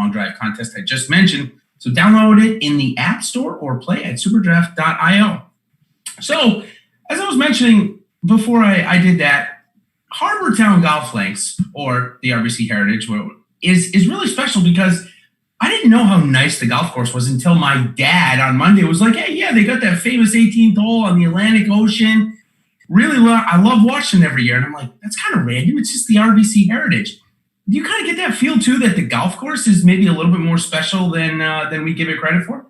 long drive contest I just mentioned. So download it in the App Store or play at superdraft.io. So as I was mentioning before I did that, Harbour Town Golf Links, or the RBC Heritage, is really special because I didn't know how nice the golf course was until my dad on Monday was like, hey, yeah, they got that famous 18th hole on the Atlantic Ocean. Really, I love watching it every year. And I'm like, that's kind of random. It's just the RBC Heritage. Do you kind of get that feel, too, that the golf course is maybe a little bit more special than we give it credit for?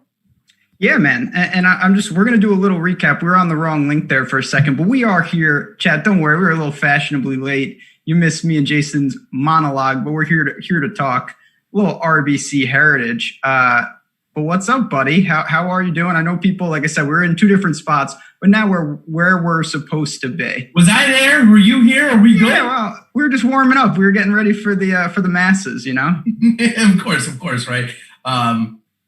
Yeah, man. And we're going to do a little recap. We were on the wrong link there for a second, but we are here. Chad, don't worry. We were a little fashionably late. You missed me and Jason's monologue, but we're here to talk a little RBC Heritage. But what's up, buddy? How are you doing? I know people, like I said, we're in two different spots, but now we're where we're supposed to be. Was I there? Were you here? Are we good? Yeah, well, we were just warming up. We were getting ready for the masses, you know? Of course, right?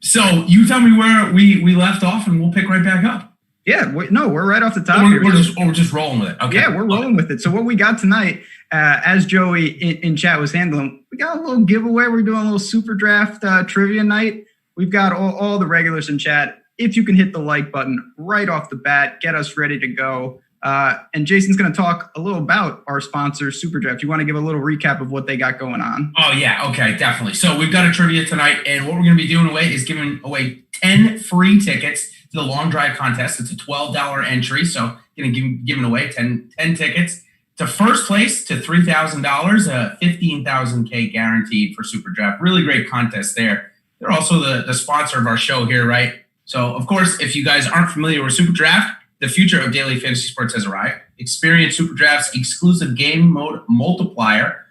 So you tell me where we left off, and we'll pick right back up. Yeah, we're right off the top. We're just rolling with it. Okay. Yeah, we're rolling with it. So what we got tonight, as Joey in chat was handling, we got a little giveaway. We're doing a little SuperDraft trivia night. We've got all the regulars in chat. If you can hit the like button right off the bat, get us ready to go. And Jason's going to talk a little about our sponsor, SuperDraft. You want to give a little recap of what they got going on? Oh, yeah. Okay, definitely. So we've got a trivia tonight, and what we're going to be doing is giving away 10 free tickets to the long drive contest. It's a $12 entry, so going to giving away 10 tickets to first place to $3,000, $15,000 guaranteed for SuperDraft. Really great contest there. They're also the sponsor of our show here, right? So, of course, if you guys aren't familiar with SuperDraft, the future of daily fantasy sports has arrived. Experience SuperDraft's exclusive game mode multiplier.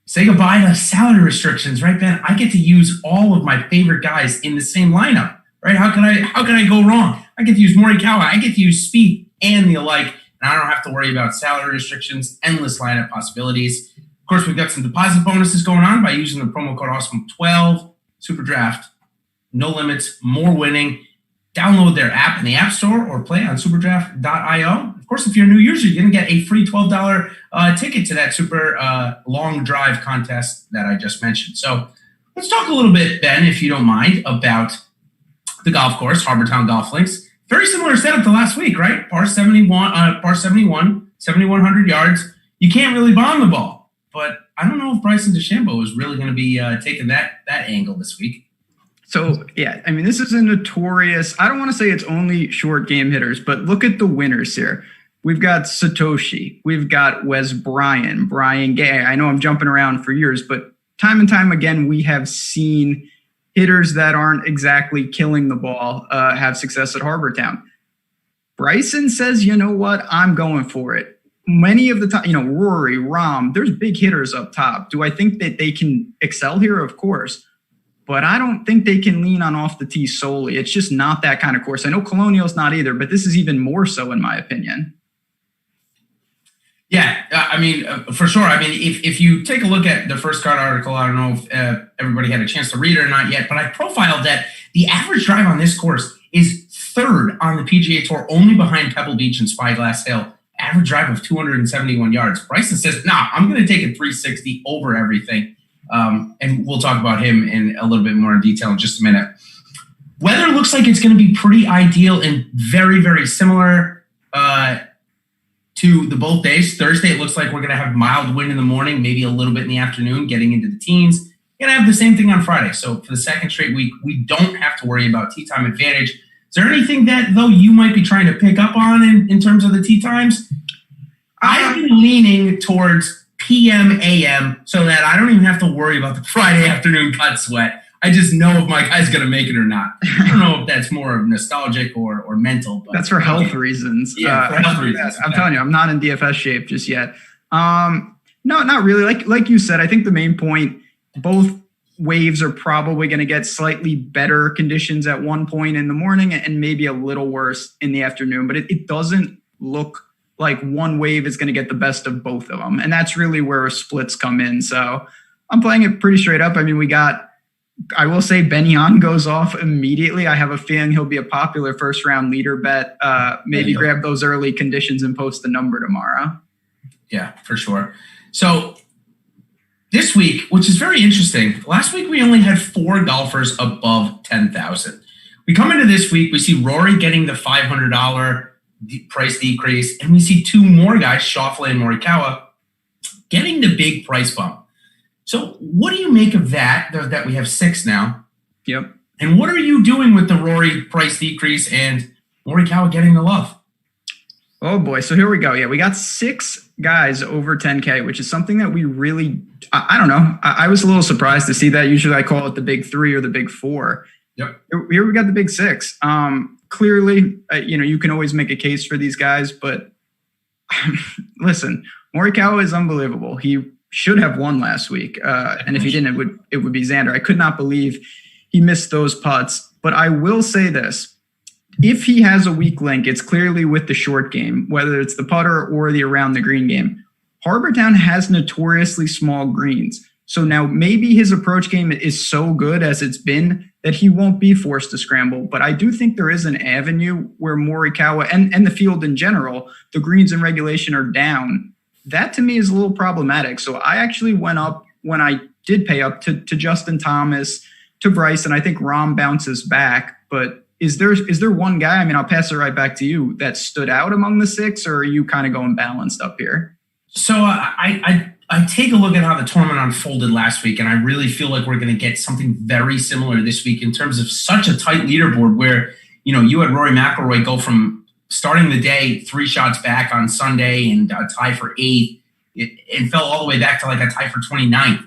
Say goodbye to salary restrictions, right, Ben? I get to use all of my favorite guys in the same lineup, right? How can I go wrong? I get to use Morikawa. I get to use Spieth and the alike, and I don't have to worry about salary restrictions, endless lineup possibilities. Of course, we've got some deposit bonuses going on by using the promo code Awesemo12. SuperDraft, no limits, more winning. Download their app in the App Store or play on superdraft.io. Of course, if you're a new user, you're going to get a free $12 ticket to that super long drive contest that I just mentioned. So let's talk a little bit, Ben, if you don't mind, about the golf course, Harbour Town Golf Links. Very similar setup to last week, right? Par 71, 7,100 yards. You can't really bomb the ball, but I don't know if Bryson DeChambeau is really going to be taking that angle this week. So, yeah, I mean, this is a notorious, I don't want to say it's only short game hitters, but look at the winners here. We've got Satoshi. We've got Wes Bryan, Brian Gay. I know I'm jumping around for years, but time and time again, we have seen hitters that aren't exactly killing the ball have success at Harbour Town. Bryson says, you know what, I'm going for it. Many of the time, Rory, Rahm, there's big hitters up top. Do I think that they can excel here? Of course. But I don't think they can lean on off the tee solely. It's just not that kind of course. I know Colonial's not either, but this is even more so in my opinion. Yeah, I mean, for sure. I mean, if you take a look at the first card article, I don't know if everybody had a chance to read it or not yet, but I profiled that the average drive on this course is third on the PGA Tour, only behind Pebble Beach and Spyglass Hill. Average drive of 271 yards. Bryson says, I'm going to take a 360 over everything. And we'll talk about him in a little bit more in detail in just a minute. Weather looks like it's going to be pretty ideal and very, very similar to the both days. Thursday, it looks like we're going to have mild wind in the morning, maybe a little bit in the afternoon, getting into the teens. Going to have the same thing on Friday. So for the second straight week, we don't have to worry about tee time advantage. Is there anything that, though, you might be trying to pick up on in terms of the tee times? I've been leaning towards PM, AM, so that I don't even have to worry about the Friday afternoon cut sweat. I just know if my guy's going to make it or not. I don't know if that's more nostalgic or mental. But that's for health reasons. Yeah, for health reasons. I'm telling you, I'm not in DFS shape just yet. No, not really. Like you said, I think the main point, both waves are probably going to get slightly better conditions at one point in the morning and maybe a little worse in the afternoon. But it doesn't look like one wave is going to get the best of both of them. And that's really where splits come in. So I'm playing it pretty straight up. I mean, I will say Ben Yan goes off immediately. I have a feeling he'll be a popular first round leader bet. Maybe grab those early conditions and post the number tomorrow. Yeah, for sure. So This week, which is very interesting, last week we only had 4 golfers above 10,000. We come into this week, we see Rory getting the $500 price decrease, and we see 2 more guys, Schauffele and Morikawa, getting the big price bump. So what do you make of that we have 6 now? Yep. And what are you doing with the Rory price decrease and Morikawa getting the love? Oh boy. So here we go. Yeah, we got 6 guys over 10K, which is something that we really, I don't know. I was a little surprised to see that. Usually I call it the big 3 or the big 4. Yep. Here we got the big 6. Clearly, you can always make a case for these guys, but listen, Morikawa is unbelievable. He should have won last week. And if he didn't, it would be Xander. I could not believe he missed those putts. But I will say this. If he has a weak link, it's clearly with the short game, whether it's the putter or the around the green game. Harbour Town has notoriously small greens. So now maybe his approach game is so good as it's been that he won't be forced to scramble. But I do think there is an avenue where Morikawa and the field in general, the greens in regulation are down. That to me is a little problematic. So I actually went up when I did pay up to Justin Thomas, to Bryce, and I think Rahm bounces back. But is there one guy, I mean, I'll pass it right back to you, that stood out among the 6, or are you kind of going balanced up here? So I take a look at how the tournament unfolded last week, and I really feel like we're going to get something very similar this week in terms of such a tight leaderboard where, you had Rory McIlroy go from starting the day 3 shots back on Sunday and a tie for 8th. It fell all the way back to like a tie for 29th.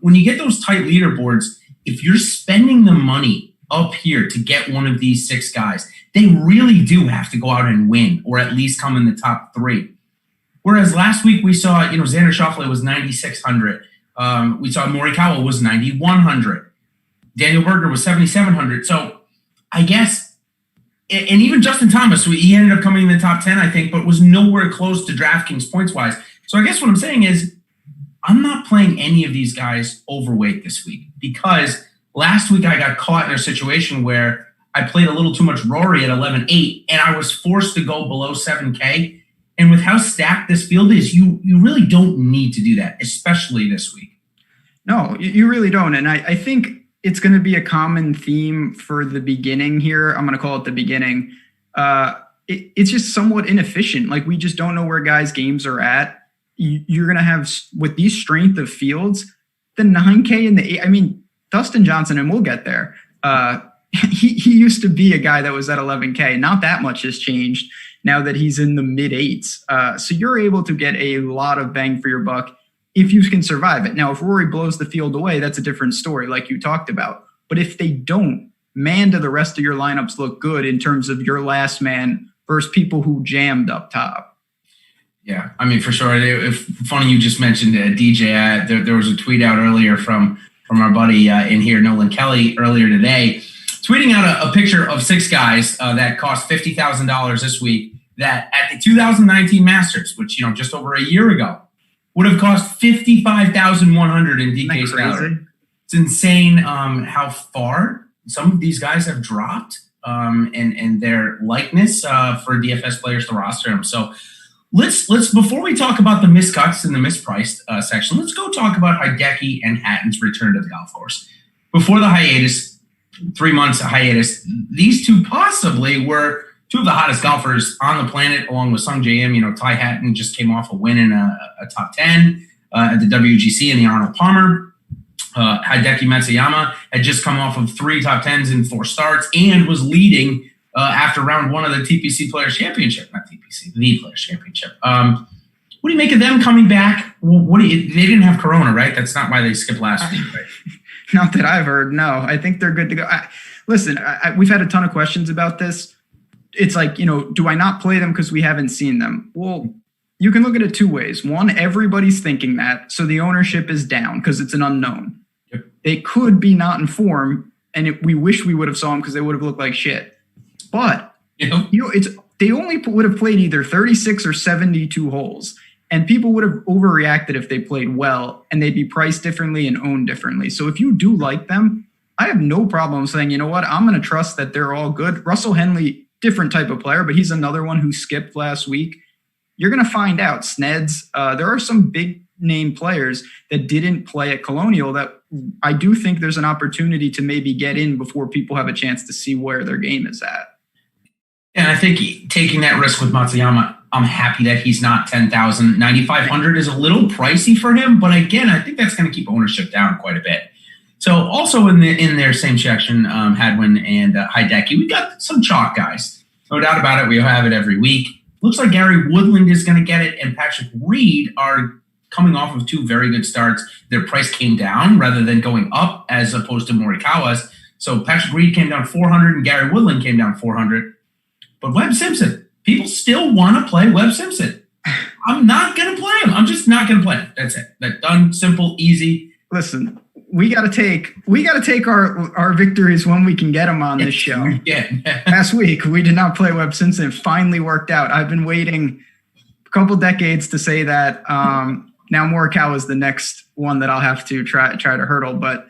When you get those tight leaderboards, if you're spending the money up here to get one of these 6 guys, they really do have to go out and win or at least come in the top 3. Whereas last week we saw, Xander Schauffele was 9,600. We saw Morikawa was 9,100. Daniel Berger was 7,700. So I guess, and even Justin Thomas, he ended up coming in the top 10, I think, but was nowhere close to DraftKings points-wise. So I guess what I'm saying is I'm not playing any of these guys overweight this week because last week I got caught in a situation where I played a little too much Rory at 11.8 and I was forced to go below 7K. And with how stacked this field is, you really don't need to do that, especially this week. No, you really don't. And I think it's going to be a common theme for the beginning here. I'm going to call it the beginning. It's just somewhat inefficient. Like we just don't know where guys' games are at. You're going to have, with these strength of fields, the 9K and the 8. I mean, Dustin Johnson, and we'll get there. He used to be a guy that was at 11K. Not that much has changed now that he's in the mid 8s. So you're able to get a lot of bang for your buck if you can survive it. Now, if Rory blows the field away, that's a different story like you talked about. But if they don't, man, do the rest of your lineups look good in terms of your last man versus people who jammed up top. Yeah, I mean, for sure. If funny you just mentioned DJ. There was a tweet out earlier from our buddy in here, Nolan Kelly, earlier today, tweeting out a picture of 6 guys that cost $50,000 this week that at the 2019 Masters, which, just over a year ago, would have cost $55,100 in DK salary. It's insane how far some of these guys have dropped and their likeness for DFS players to roster them. So let's before we talk about the miscuts and the mispriced section, let's go talk about Hideki and Hatton's return to the golf course. Before the hiatus, 3 months hiatus, these 2 possibly were 2 of the hottest golfers on the planet, along with Sung J M. Ty Hatton just came off a win in a top 10 at the WGC in the Arnold Palmer. Hideki Matsuyama had just come off of 3 top 10s in 4 starts and was leading after round 1 of the TPC Players Championship. Not TPC, the Players Championship. What do you make of them coming back? They didn't have Corona, right? That's not why they skipped last week, right? Not that I've heard. No, I think they're good to go. Listen, we've had a ton of questions about this. It's like, do I not play them because we haven't seen them? Well, you can look at it 2 ways. One, everybody's thinking that, so the ownership is down because it's an unknown. Yep. They could be not in form, and we wish we would have saw them because they would have looked like shit. But, they only would have played either 36 or 72 holes. And people would have overreacted if they played well, and they'd be priced differently and owned differently. So if you do like them, I have no problem saying, you know what, I'm going to trust that they're all good. Russell Henley, different type of player, but he's another one who skipped last week. You're going to find out. Sneds, there are some big name players that didn't play at Colonial that I do think there's an opportunity to maybe get in before people have a chance to see where their game is at. And I think taking that risk with Matsuyama, I'm happy that he's not 10,000. 9,500 is a little pricey for him, but again, I think that's going to keep ownership down quite a bit. So also in their same section, Hadwin and Hideki, we got some chalk guys. No doubt about it. We have it every week. Looks like Gary Woodland is going to get it, and Patrick Reed are coming off of 2 very good starts. Their price came down rather than going up as opposed to Morikawa's. So Patrick Reed came down 400 and Gary Woodland came down 400. But Webb Simpson, people still want to play Webb Simpson. I'm not going to play him. I'm just not going to play him. That's it. That's done, simple, easy. Listen, we got to take our victories when we can get them on this show. Yeah. Last week, we did not play Webb Simpson. It finally worked out. I've been waiting a couple decades to say that. Now Morikawa is the next one that I'll have to try to hurdle, but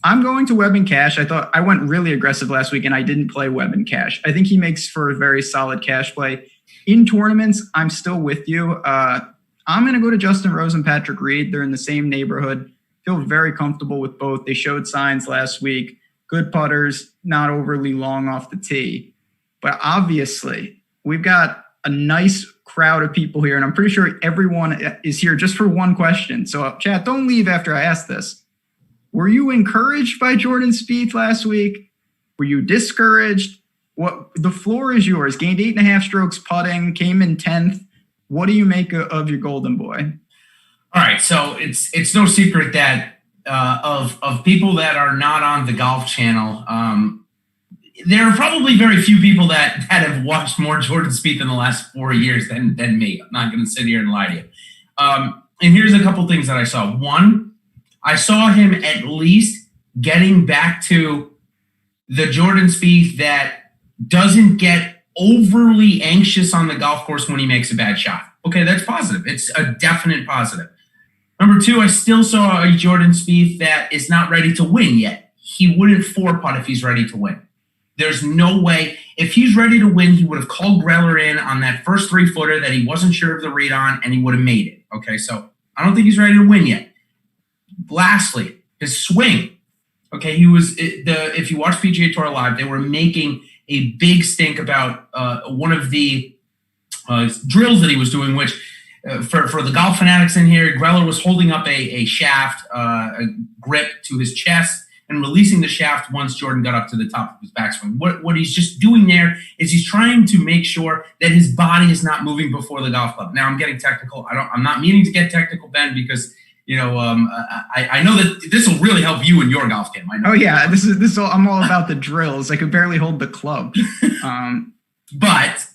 I'm going to Webb in cash. I thought I went really aggressive last week and I didn't play Webb in cash. I think he makes for a very solid cash play. In tournaments, I'm still with you. I'm going to go to Justin Rose and Patrick Reed. They're in the same neighborhood. Feel very comfortable with both. They showed signs last week. Good putters, not overly long off the tee. But obviously, we've got a nice crowd of people here, and I'm pretty sure everyone is here just for one question. So, chat, don't leave after I ask this. Were you encouraged by Jordan Spieth last week? Were you discouraged? What the floor is yours. Gained 8.5 strokes putting, came in 10th. What do you make of your golden boy? All right, so it's no secret that of people that are not on the Golf Channel, there are probably very few people that have watched more Jordan Spieth in the last 4 years than me. I'm not going to sit here and lie to you. And here's a couple things that I saw. One, I saw him at least getting back to the Jordan Spieth that doesn't get overly anxious on the golf course when he makes a bad shot. Okay, that's positive. It's a definite positive. Number 2, I still saw a Jordan Spieth that is not ready to win yet. He wouldn't 4-putt if he's ready to win. There's no way. If he's ready to win, he would have called Greller in on that first 3-footer that he wasn't sure of the read on, and he would have made it. Okay, so I don't think he's ready to win yet. Lastly, his swing. Okay, if you watch PGA Tour Live, they were making a big stink about one of the drills that he was doing, which for the golf fanatics in here, Greller was holding up a shaft, a grip to his chest and releasing the shaft once Jordan got up to the top of his backswing. What he's just doing there is he's trying to make sure that his body is not moving before the golf club. Now I'm getting technical. I'm not meaning to get technical, Ben, because I know that this will really help you in your golf game. I know. Oh yeah, this is I'm all about the drills. I could barely hold the club. But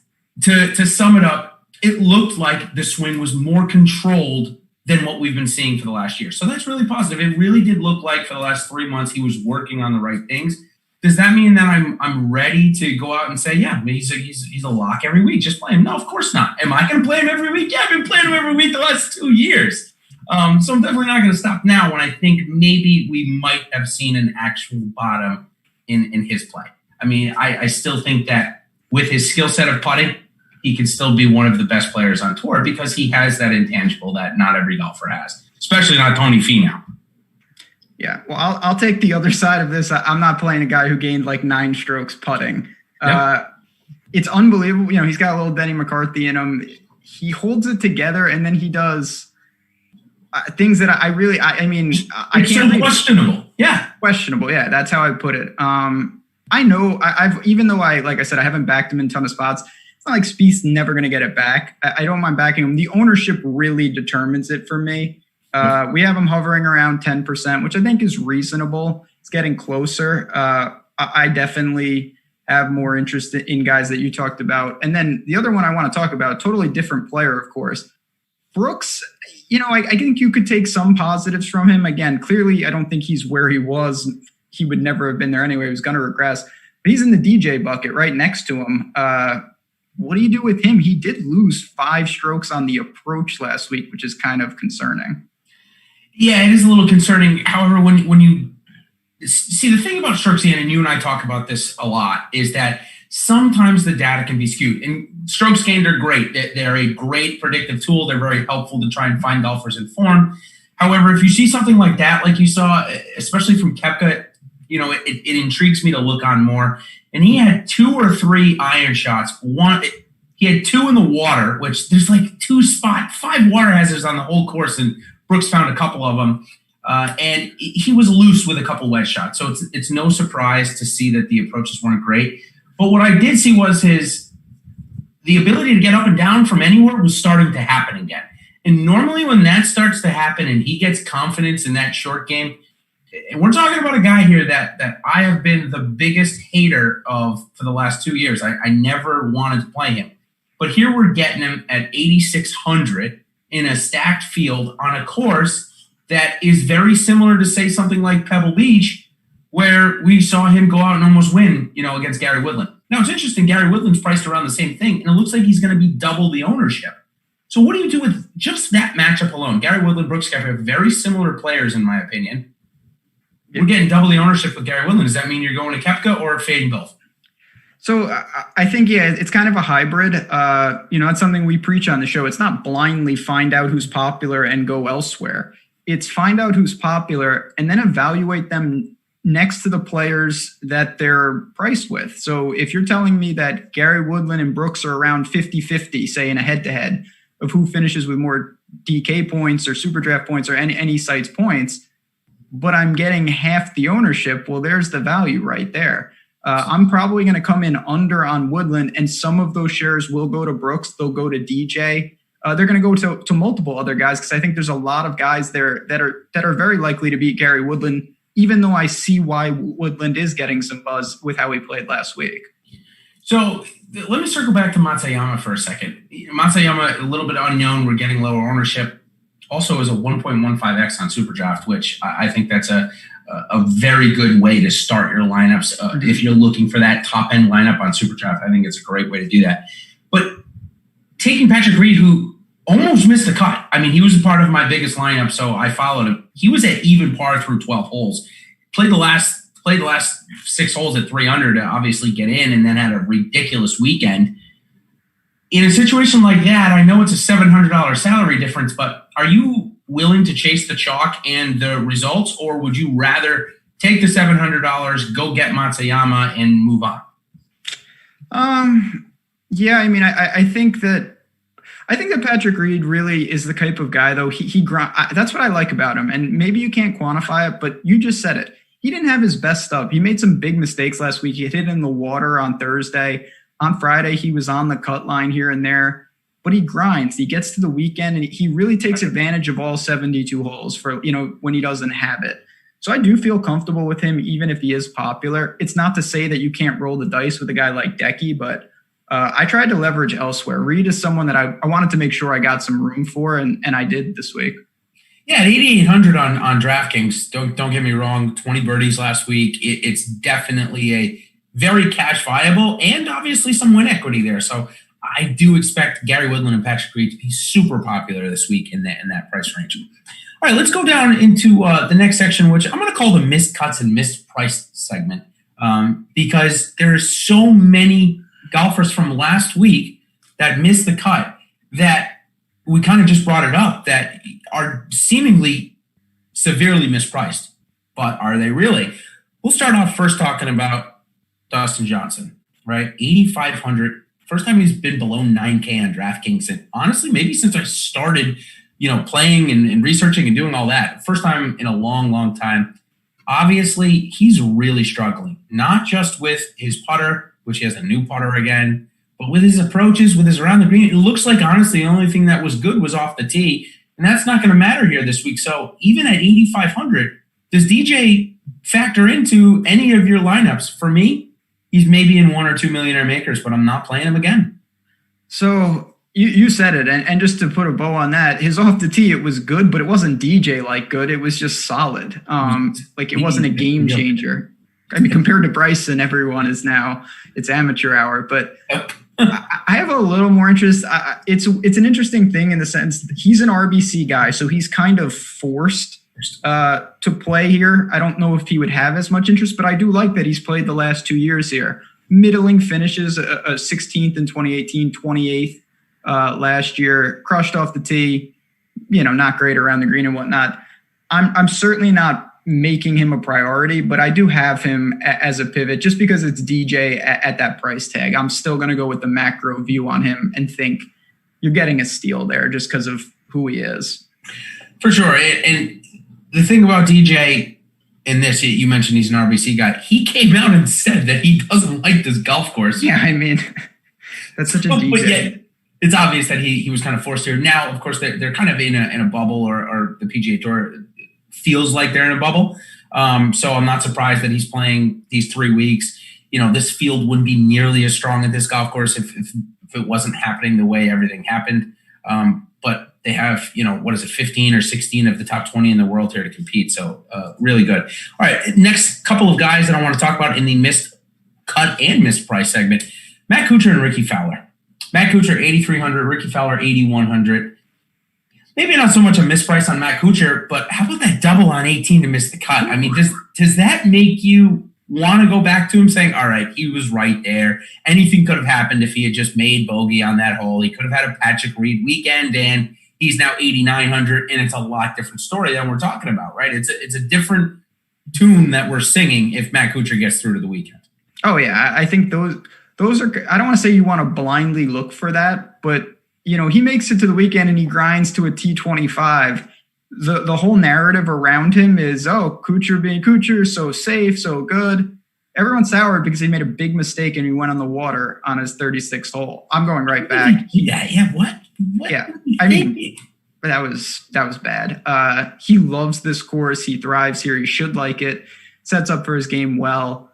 to sum it up, it looked like the swing was more controlled than what we've been seeing for the last year. So that's really positive. It really did look like for the last 3 months he was working on the right things. Does that mean that I'm ready to go out and say, yeah, he's a lock every week? Just play him? No, of course not. Am I going to play him every week? Yeah, I've been playing him every week the last 2 years. So I'm definitely not going to stop now when I think maybe we might have seen an actual bottom in his play. I mean, I still think that with his skill set of putting, he can still be one of the best players on tour because he has that intangible that not every golfer has, especially not Tony Finau. Yeah, well, I'll take the other side of this. I'm not playing a guy who gained like 9 strokes putting. Yep. It's unbelievable. He's got a little Denny McCarthy in him. He holds it together, and then he does things that I it's can't. So questionable. Yeah. Questionable. Yeah, that's how I put it. I know even though like I said, I haven't backed him in a ton of spots. It's not like Spieth's never going to get it back. I don't mind backing him. The ownership really determines it for me. We have him hovering around 10%, which I think is reasonable. It's getting closer. I definitely have more interest in guys that you talked about. And then the other one I want to talk about, totally different player, of course. Brooks, I think you could take some positives from him. Again, clearly, I don't think he's where he was. He would never have been there anyway. He was going to regress. But he's in the DJ bucket right next to him. What do you do with him? He did lose 5 strokes on the approach last week, which is kind of concerning. Yeah, it is a little concerning. However, when you see the thing about strokes, and you and I talk about this a lot, is that sometimes the data can be skewed. And strokes gained are great. They're a great predictive tool. They're very helpful to try and find golfers in form. However, if you see something like that, like you saw, especially from Koepka, it intrigues me to look on more. And he had 2 or 3 iron shots. He had 2 in the water, which there's like 5 water hazards on the whole course, and Brooks found a couple of them. And he was loose with a couple wedge shots. So it's no surprise to see that the approaches weren't great. But what I did see was the ability to get up and down from anywhere was starting to happen again. And normally when that starts to happen and he gets confidence in that short game, and we're talking about a guy here that I have been the biggest hater of for the last 2 years. I never wanted to play him. But here we're getting him at 8,600 in a stacked field on a course that is very similar to, say, something like Pebble Beach, where we saw him go out and almost win, against Gary Woodland. Now, it's interesting. Gary Woodland's priced around the same thing, and it looks like he's going to be double the ownership. So what do you do with just that matchup alone? Gary Woodland, Brooks Koepka are very similar players, in my opinion. We're getting double the ownership with Gary Woodland. Does that mean you're going to Koepka or fading both? So I think, it's kind of a hybrid. It's something we preach on the show. It's not blindly find out who's popular and go elsewhere. It's find out who's popular and then evaluate them next to the players that they're priced with. So if you're telling me that Gary Woodland and Brooks are around 50-50, say in a head-to-head of who finishes with more DK points or SuperDraft points or any site's points, but I'm getting half the ownership, well, there's the value right there. I'm probably going to come in under on Woodland, and some of those shares will go to Brooks. They'll go to DJ. They're going to go to multiple other guys because I think there's a lot of guys there that are very likely to beat Gary Woodland, even though I see why Woodland is getting some buzz with how he played last week. So let me circle back to Matsuyama for a second. Matsuyama, a little bit unknown. We're getting lower ownership. Also is a 1.15x on SuperDraft, which I think that's a very good way to start your lineups. If you're looking for that top-end lineup on SuperDraft, I think it's a great way to do that. But taking Patrick Reed, who almost missed the cut. I mean, he was a part of my biggest lineup, so I followed him. He was at even par through 12 holes. Played the last 6 holes at 3 under to obviously get in, and then had a ridiculous weekend. In a situation like that, I know it's a $700 salary difference, but are you willing to chase the chalk and the results, or would you rather take the $700, go get Matsuyama, and move on? Yeah, I mean, I think that Patrick Reed really is the type of guy, though. He that's what I like about him, and maybe you can't quantify it, but you just said it. He didn't have his best stuff. He made some big mistakes last week. He hit in the water on Thursday. On Friday, he was on the cut line here and there, but he grinds. He gets to the weekend, and he really takes advantage of all 72 holes for, when he doesn't have it. So I do feel comfortable with him, even if he is popular. It's not to say that you can't roll the dice with a guy like Decky, but I tried to leverage elsewhere. Reed is someone that I wanted to make sure I got some room for, and I did this week. Yeah, at 8,800 on DraftKings. Don't get me wrong. 20 birdies last week. It's definitely a very cash viable and obviously some win equity there. So I do expect Gary Woodland and Patrick Reed to be super popular this week in that price range. All right, let's go down into the next section, which I'm going to call the missed cuts and missed price segment, because there's so many golfers from last week that missed the cut that we kind of just brought it up that are seemingly severely mispriced. But are they really? We'll start off first talking about Dustin Johnson, right? 8,500. First time he's been below 9K on DraftKings. And honestly, maybe since I started, playing and researching and doing all that. First time in a long, long time. Obviously, he's really struggling, not just with his putter, which he has a new putter again, but with his approaches, with his around the green. It looks like, honestly, the only thing that was good was off the tee. And that's not going to matter here this week. So even at 8,500, does DJ factor into any of your lineups? For me, he's maybe in 1 or 2 millionaire makers, but I'm not playing him again. So you said it. And just to put a bow on that, his off the tee, it was good, but it wasn't DJ-like good. It was just solid. It wasn't a game changer. I mean, compared to Bryson, everyone is now, it's amateur hour. But I have a little more interest. It's an interesting thing in the sense that he's an RBC guy, so he's kind of forced to play here. I don't know if he would have as much interest, but I do like that he's played the last 2 years here. middling finishes, a 16th in 2018, 28th last year, crushed off the tee, not great around the green and whatnot. I'm certainly not making him a priority, but I do have him as a pivot just because it's DJ at that price tag. I'm still going to go with the macro view on him and think you're getting a steal there just because of who he is. For sure. And the thing about DJ in this, you mentioned he's an RBC guy. He came out and said that he doesn't like this golf course. Yeah, I mean, that's such a DJ. But yet, it's obvious that he was kind of forced here. Now, of course, they're kind of in a bubble, or the PGA Tour feels like they're in a bubble. So I'm not surprised that he's playing these 3 weeks. This field wouldn't be nearly as strong at this golf course if it wasn't happening the way everything happened. But they have, 15 or 16 of the top 20 in the world here to compete. So really good. All right, next couple of guys that I want to talk about in the missed cut and missed price segment, Matt Kuchar and Ricky Fowler. Matt Kuchar, 8,300, Ricky Fowler, 8,100. Maybe not so much a misprice on Matt Kuchar, but how about that double on 18 to miss the cut? I mean, does that make you want to go back to him saying, all right, he was right there. Anything could have happened if he had just made bogey on that hole. He could have had a Patrick Reed weekend, and he's now 8,900, and it's a lot different story than we're talking about, right? It's a different tune that we're singing if Matt Kuchar gets through to the weekend. Oh, yeah. I think those are – I don't want to say you want to blindly look for that, but – he makes it to the weekend and he grinds to a T25. The whole narrative around him is, Kuchar being Kuchar, so safe, so good. Everyone's soured because he made a big mistake and he went on the water on his 36th hole. I'm going right back. Yeah. What? Yeah. I mean, that was bad. He loves this course. He thrives here. He should like it. Sets up for his game well.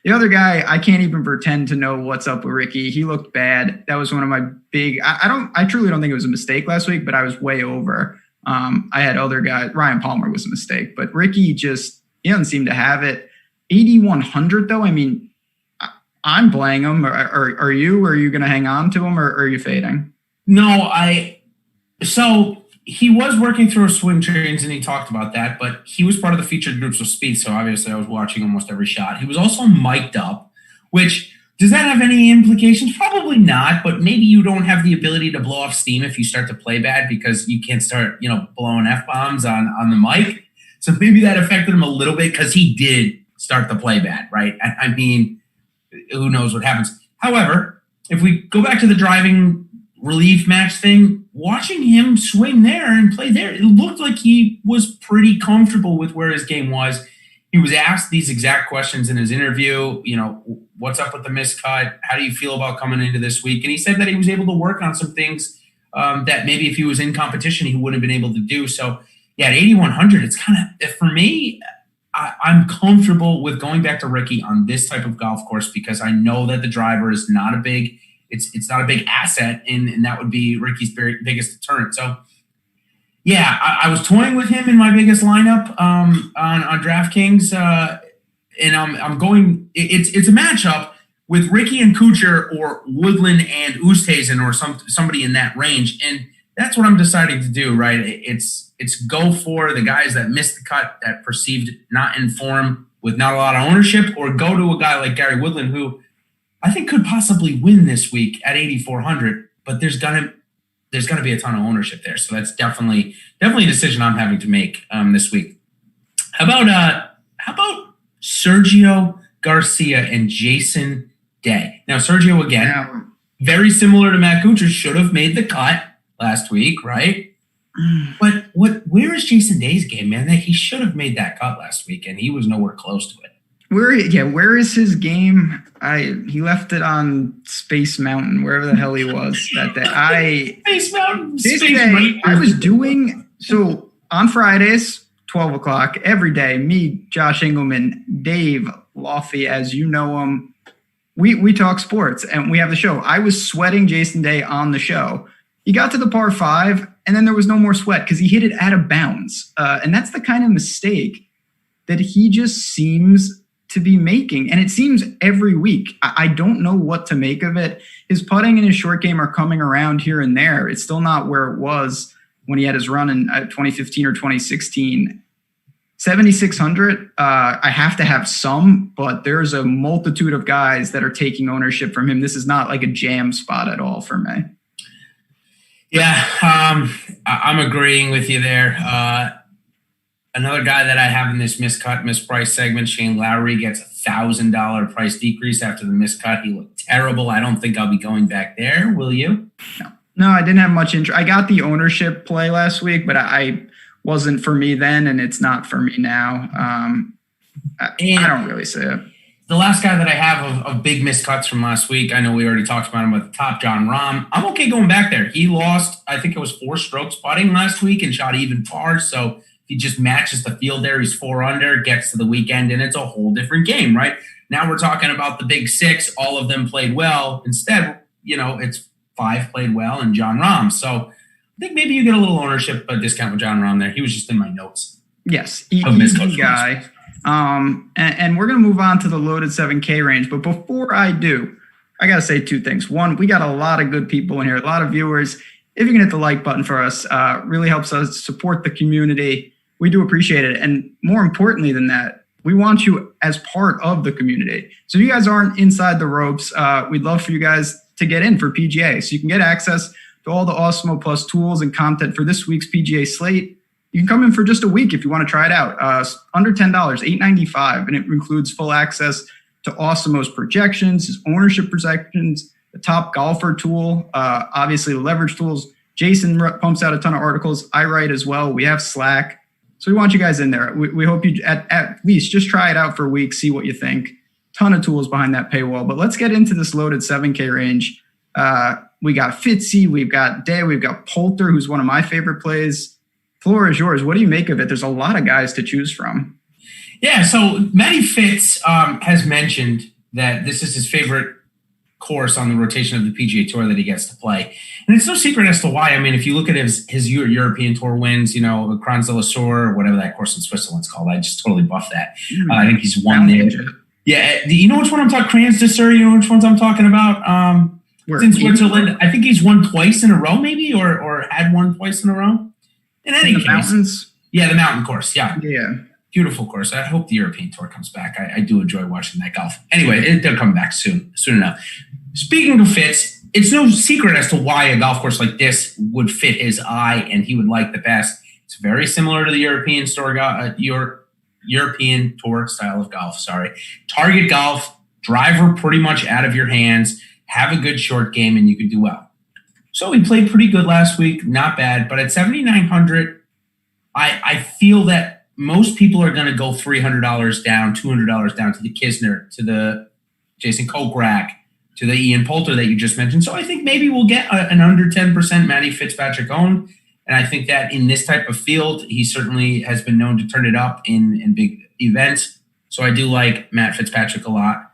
The other guy, I can't even pretend to know what's up with Ricky. He looked bad. That was one of my big. I truly don't think it was a mistake last week, but I was way over. I had other guys. Ryan Palmer was a mistake, but Ricky he doesn't seem to have it. 8,100 though. I mean, I'm playing him. Are you? Are you going to hang on to him, or are you fading? No, So he was working through swing trains, and he talked about that, but he was part of the featured groups with Spieth, so obviously I was watching almost every shot. He was also mic'd up, which, does that have any implications? Probably not, but maybe you don't have the ability to blow off steam if you start to play bad because you can't start, blowing F-bombs on the mic. So maybe that affected him a little bit because he did start to play bad, right? I mean, who knows what happens. However, if we go back to the driving relief match thing, watching him swing there and play there, it looked like he was pretty comfortable with where his game was. He was asked these exact questions in his interview, what's up with the miscut? How do you feel about coming into this week? And he said that he was able to work on some things that maybe if he was in competition, he wouldn't have been able to do. So yeah, at 8,100, it's kind of, for me, I'm comfortable with going back to Ricky on this type of golf course because I know that the driver is not a big, it's not a big asset, and that would be Ricky's biggest deterrent. So, yeah, I was toying with him in my biggest lineup on DraftKings, and I'm going. It's a matchup with Ricky and Kuchar or Woodland and Oosthuizen or somebody in that range, and that's what I'm deciding to do. Right? It's go for the guys that missed the cut, that perceived not in form with not a lot of ownership, or go to a guy like Gary Woodland who I think could possibly win this week at 8,400, but there's gonna be a ton of ownership there. So that's definitely a decision I'm having to make this week. How about Sergio Garcia and Jason Day? Now Sergio again, very similar to Matt Kuchar, should have made the cut last week, right? But where is Jason Day's game, man? That he should have made that cut last week, and he was nowhere close to it. Where is his game? He left it on Space Mountain, wherever the hell he was that day. Space Mountain. I was doing so on Fridays, 12 o'clock every day. Me, Josh Engelman, Dave Lofty, as you know him. We talk sports and we have the show. I was sweating Jason Day on the show. He got to the par 5, and then there was no more sweat because he hit it out of bounds, and that's the kind of mistake that he just seems to be making. And it seems every week. I don't know what to make of it. His putting and his short game are coming around here and there. It's still not where it was when he had his run in 2015 or 2016. 7,600. I have to have some, but there's a multitude of guys that are taking ownership from him. This is not like a jam spot at all for me. Yeah, I'm agreeing with you there. Another guy that I have in this misprice segment, Shane Lowry, gets $1,000 price decrease after the miscut. He looked terrible. I don't think I'll be going back there. Will you? No, I didn't have much interest. I got the ownership play last week, but I wasn't for me then, and it's not for me now. I don't really see it. The last guy that I have of big miscuts from last week, I know we already talked about him at the top, Jon Rahm. I'm okay going back there. He lost, I think it was 4 strokes putting last week and shot even par. So he just matches the field there. He's 4 under, gets to the weekend, and it's a whole different game, right? Now we're talking about the big 6. All of them played well. Instead, it's 5 played well and Jon Rahm. So I think maybe you get a little ownership discount with Jon Rahm there. He was just in my notes. Yes, easy guy. And we're going to move on to the loaded 7K range. But before I do, I got to say 2 things. One, we got a lot of good people in here, a lot of viewers. If you can hit the like button for us, really helps us support the community. We do appreciate it. And more importantly than that, we want you as part of the community. So if you guys aren't inside the ropes, we'd love for you guys to get in for PGA. So you can get access to all the Awesemo Plus tools and content for this week's PGA slate. You can come in for just a week if you want to try it out. Under $10, $8.95, and it includes full access to Awesemo's projections, his ownership projections, the top golfer tool, obviously the leverage tools. Jason pumps out a ton of articles. I write as well. We have Slack. So we want you guys in there. We hope you at least just try it out for a week, see what you think. Ton of tools behind that paywall. But let's get into this loaded 7K range. We got Fitzy, we've got Day, we've got Poulter, who's one of my favorite plays. Floor is yours. What do you make of it? There's a lot of guys to choose from. Yeah, so Matty Fitz has mentioned that this is his favorite course on the rotation of the PGA Tour that he gets to play. And it's no secret as to why. I mean, if you look at his European Tour wins, Crans de la Sur, or whatever that course in Switzerland's called, I just totally buffed that. I think he's won there. Yeah, you know which one I'm talking? Crans de Sur, you know which ones I'm talking about? In Switzerland. I think he's won twice in a row, maybe, or had won twice in a row. In any case, mountains? Yeah, the mountain course. Yeah. Beautiful course. I hope the European Tour comes back. I do enjoy watching that golf. Anyway, they'll come back soon enough. Speaking of fits, it's no secret as to why a golf course like this would fit his eye and he would like the best. It's very similar to the European Tour style of golf. Target golf, driver pretty much out of your hands, have a good short game, and you can do well. So he played pretty good last week, not bad. But at 7,900, I feel that most people are going to go $300 down, $200 down to the Kisner, to the Jason Kokrak, to the Ian Poulter that you just mentioned. So I think maybe we'll get an under 10% Matty Fitzpatrick owned. And I think that in this type of field, he certainly has been known to turn it up in big events. So I do like Matt Fitzpatrick a lot.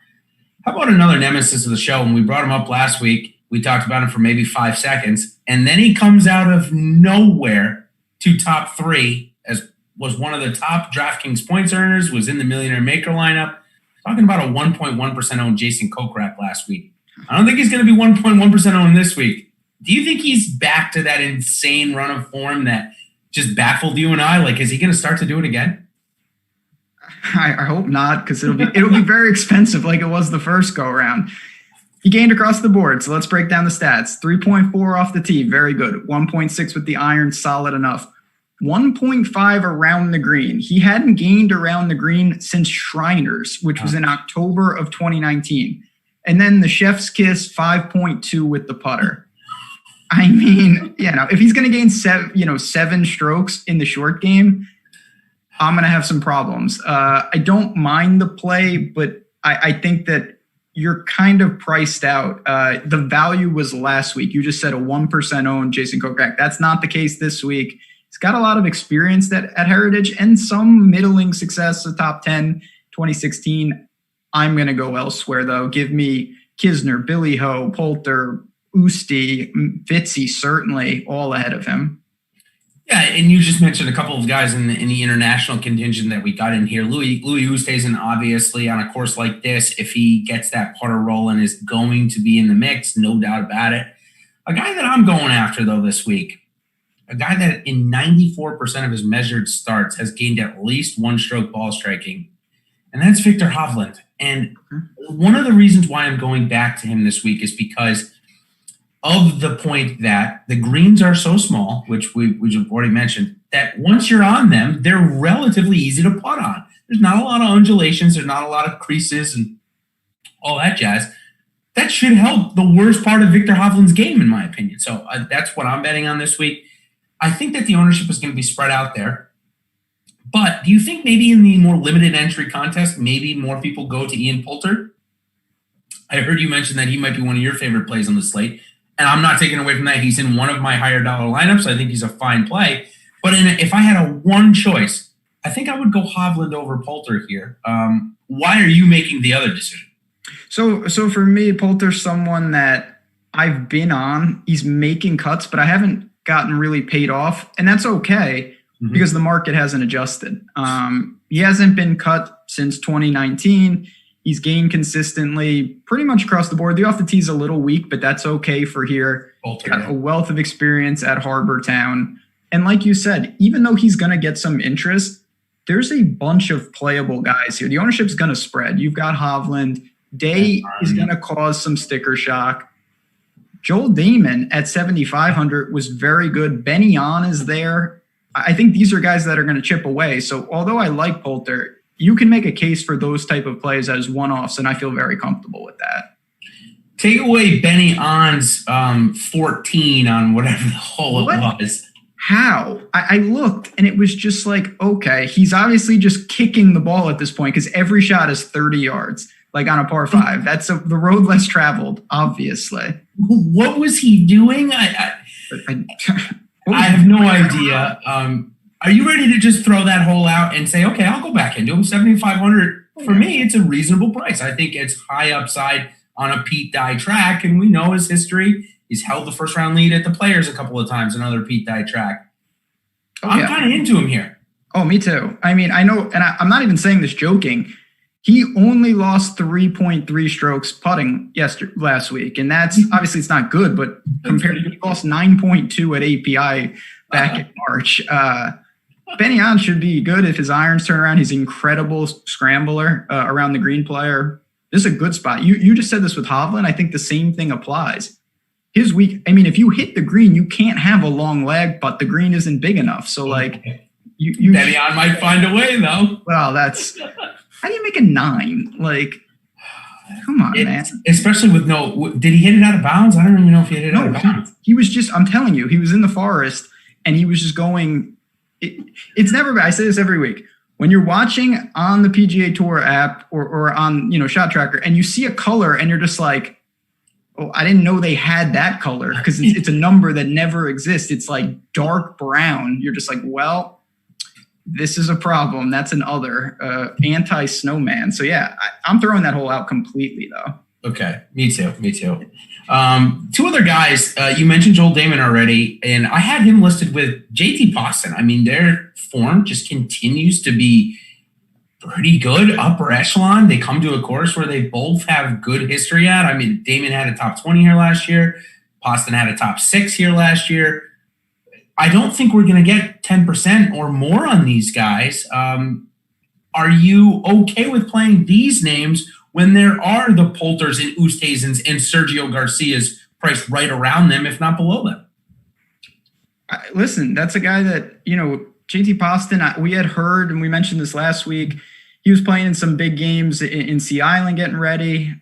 How about another nemesis of the show? When we brought him up last week, we talked about him for maybe 5 seconds, and then he comes out of nowhere to top 3 as was one of the top DraftKings points earners, was in the Millionaire Maker lineup. Talking about a 1.1% owned Jason Kokrak last week. I don't think he's going to be 1.1% owned this week. Do you think he's back to that insane run of form that just baffled you and I? Like, is he going to start to do it again? I hope not, because it'll be very expensive like it was the first go around. He gained across the board, so let's break down the stats. 3.4 off the tee, very good. 1.6 with the iron, solid enough. 1.5 around the green. He hadn't gained around the green since Shriners, which was in October of 2019. And then the chef's kiss, 5.2 with the putter. I mean, if he's going to gain 7 strokes in the short game, I'm going to have some problems. I don't mind the play, but I think that you're kind of priced out. The value was last week. You just said a 1% owned Jason Kokrak. That's not the case this week. He's got a lot of experience at Heritage and some middling success, a top 10, 2016. I'm going to go elsewhere, though. Give me Kisner, Billy Ho, Poulter, Usti, Fitzy, certainly all ahead of him. Yeah, and you just mentioned a couple of guys in the international contingent that we got in here. Louis Oosthuizen, obviously, on a course like this, if he gets that putter rolling, is going to be in the mix, no doubt about it. A guy that I'm going after, though, this week, a guy that in 94% of his measured starts has gained at least one stroke ball striking, and that's Viktor Hovland. And one of the reasons why I'm going back to him this week is because of the point that the greens are so small, which we've already mentioned, that once you're on them, they're relatively easy to putt on. There's not a lot of undulations. There's not a lot of creases and all that jazz. That should help the worst part of Viktor Hovland's game, in my opinion. So that's what I'm betting on this week. I think that the ownership is going to be spread out there. But do you think maybe in the more limited entry contest, maybe more people go to Ian Poulter? I heard you mention that he might be one of your favorite plays on the slate. And I'm not taking away from that. He's in one of my higher dollar lineups. I think he's a fine play. But if I had a one choice, I think I would go Hovland over Poulter here. Why are you making the other decision? So for me, Poulter's someone that I've been on. He's making cuts, but I haven't gotten really paid off. And that's okay because the market hasn't adjusted. He hasn't been cut since 2019. He's gained consistently pretty much across the board. The off the tee is a little weak, but that's okay for here. Poulter, got a wealth of experience at Harbor Town. And like you said, even though he's going to get some interest, there's a bunch of playable guys here. The ownership's going to spread. You've got Hovland. Day is going to cause some sticker shock. Joel Damon at 7,500 was very good. Benny On is there. I think these are guys that are going to chip away. So although I like Poulter, you can make a case for those type of plays as one-offs, and I feel very comfortable with that. Take away Benny On's 14 on whatever the hole it was. How? I looked, and it was just like, okay, he's obviously just kicking the ball at this point because every shot is 30 yards, like on a par 5. That's the road less traveled, obviously. What was he doing? I have no idea. Are you ready to just throw that hole out and say, okay, I'll go back into him? 7,500 for me, it's a reasonable price. I think it's high upside on a Pete Dye track, and we know his history. He's held the first round lead at the Players a couple of times, another Pete Dye track. I'm kind of into him here. Oh, me too. I mean, I know, and I'm not even saying this joking. He only lost 3.3 strokes putting last week, and that's obviously it's not good, but compared to he lost 9.2 at API back in March. Benny On should be good if his irons turn around. He's an incredible scrambler around the green player. This is a good spot. You just said this with Hovland. I think the same thing applies. His week, I mean, if you hit the green, you can't have a long leg, but the green isn't big enough. So, like, you Benny On might find a way, though. Well, that's how do you make a 9? Like, come on, man. Especially with did he hit it out of bounds? I don't even know if he hit it out of bounds. He was just, I'm telling you, he was in the forest and he was just going. It's never, I say this every week. When you're watching on the PGA Tour app or on, Shot Tracker and you see a color and you're just like, oh, I didn't know they had that color because it's a number that never exists. It's like dark brown. You're just like, well, this is a problem. That's an other anti-snowman. So yeah, I'm throwing that hole out completely though. Okay, me too. Two other guys, you mentioned Joel Damon already, and I had him listed with JT Poston. I mean, their form just continues to be pretty good, upper echelon. They come to a course where they both have good history at. I mean, Damon had a top 20 here last year. Poston had a top 6 here last year. I don't think we're going to get 10% or more on these guys. Are you okay with playing these names when there are the Poulters and Oosthuizens and Sergio Garcias priced right around them, if not below them? Listen, that's a guy that, JT Poston, we had heard, and we mentioned this last week, he was playing in some big games in Sea Island getting ready.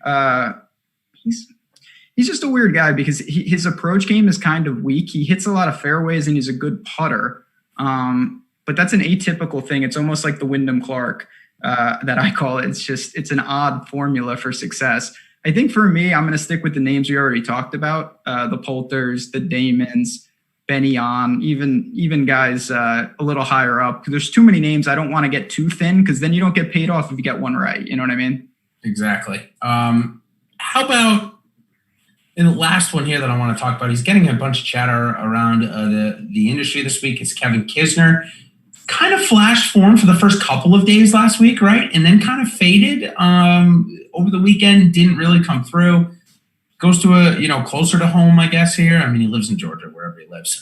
He's just a weird guy because his approach game is kind of weak. He hits a lot of fairways and he's a good putter. But that's an atypical thing. It's almost like the Wyndham Clark that I call it. It's an odd formula for success. I think for me, I'm going to stick with the names we already talked about, the Poulters, the Damons, Benny On, even guys a little higher up. Because there's too many names. I don't want to get too thin because then you don't get paid off if you get one right. You know what I mean? Exactly. How about in the last one here that I want to talk about? He's getting a bunch of chatter around the industry this week. It's Kevin Kisner. Kind of flashed form for the first couple of days last week, right? And then kind of faded over the weekend, didn't really come through. Goes to a, closer to home, I guess, here. I mean, he lives in Georgia, wherever he lives.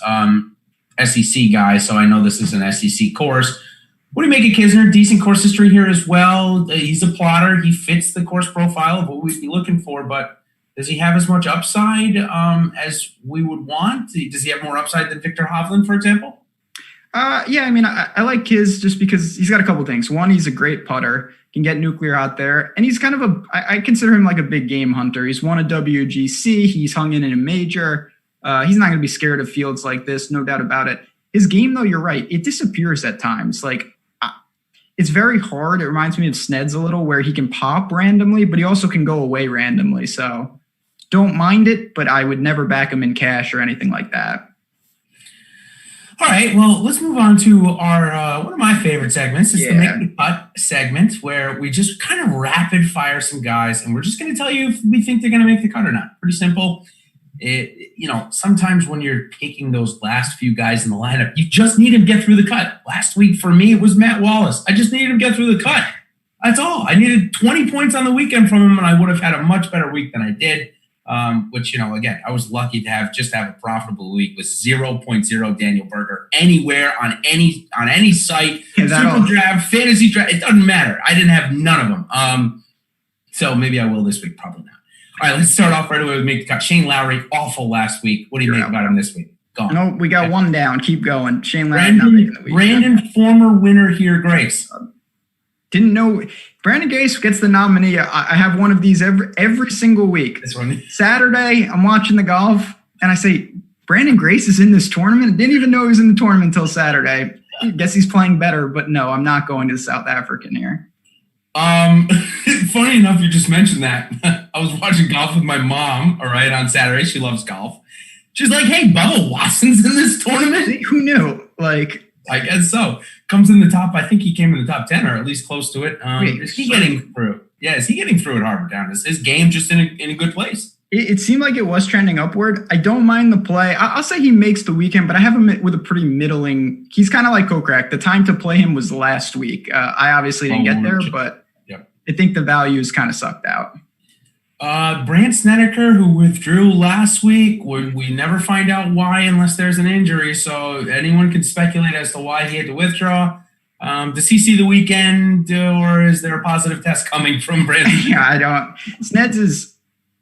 SEC guy, so I know this is an SEC course. What do you make of Kisner? Decent course history here as well. He's a plotter. He fits the course profile of what we'd be looking for, but does he have as much upside as we would want? Does he have more upside than Victor Hovland, for example? Yeah, I mean, I like Kiz just because he's got a couple things. One, he's a great putter, can get nuclear out there, and he's kind of I consider him like a big game hunter. He's won a WGC, he's hung in a major. He's not going to be scared of fields like this, no doubt about it. His game, though, you're right, it disappears at times. Like, it's very hard. It reminds me of Sned's a little, where he can pop randomly, but he also can go away randomly. So don't mind it, but I would never back him in cash or anything like that. All right, well, let's move on to our one of my favorite segments. It's the Make the Cut segment, where we just kind of rapid fire some guys, and we're just going to tell you if we think they're going to make the cut or not. Pretty simple. Sometimes when you're taking those last few guys in the lineup, you just need him to get through the cut. Last week for me, it was Matt Wallace. I just needed him to get through the cut. That's all. I needed 20 points on the weekend from him, and I would have had a much better week than I did. Which, again, I was lucky to have a profitable week with 0.0 Daniel Berger anywhere on any site. SuperDraft, fantasy draft, it doesn't matter. I didn't have none of them. So maybe I will this week, probably not. All right, let's start off right away with Make the Cut. Shane Lowry, awful last week. What do you make about him this week? Gone. No, we got one down. Keep going. Shane Lowry not making the week. Brandon, former winner here, Grace. Didn't know Brandon Grace gets the nominee. I have one of these every single week. This one. Saturday, I'm watching the golf, and I say, Brandon Grace is in this tournament. I didn't even know he was in the tournament until Saturday. I guess he's playing better, but no, I'm not going to the South African here. Funny enough, you just mentioned that. I was watching golf with my mom, all right, on Saturday. She loves golf. She's like, hey, Bubba Watson's in this tournament? Who knew? I guess so. Comes in the top. I think he came in the top 10 or at least close to it. Is he getting through? Yeah, is he getting through at Harbour Town? Is his game just in a good place? It seemed like it was trending upward. I don't mind the play. I'll say he makes the weekend, but I have him with a pretty middling. He's kind of like Kokrak. The time to play him was last week. I obviously didn't get there, but I think the value is kind of sucked out. Brandt Snedeker, who withdrew last week, we never find out why unless there's an injury. So anyone can speculate as to why he had to withdraw. Does he see the weekend, or is there a positive test coming from Brandt? Yeah, I don't. Sneds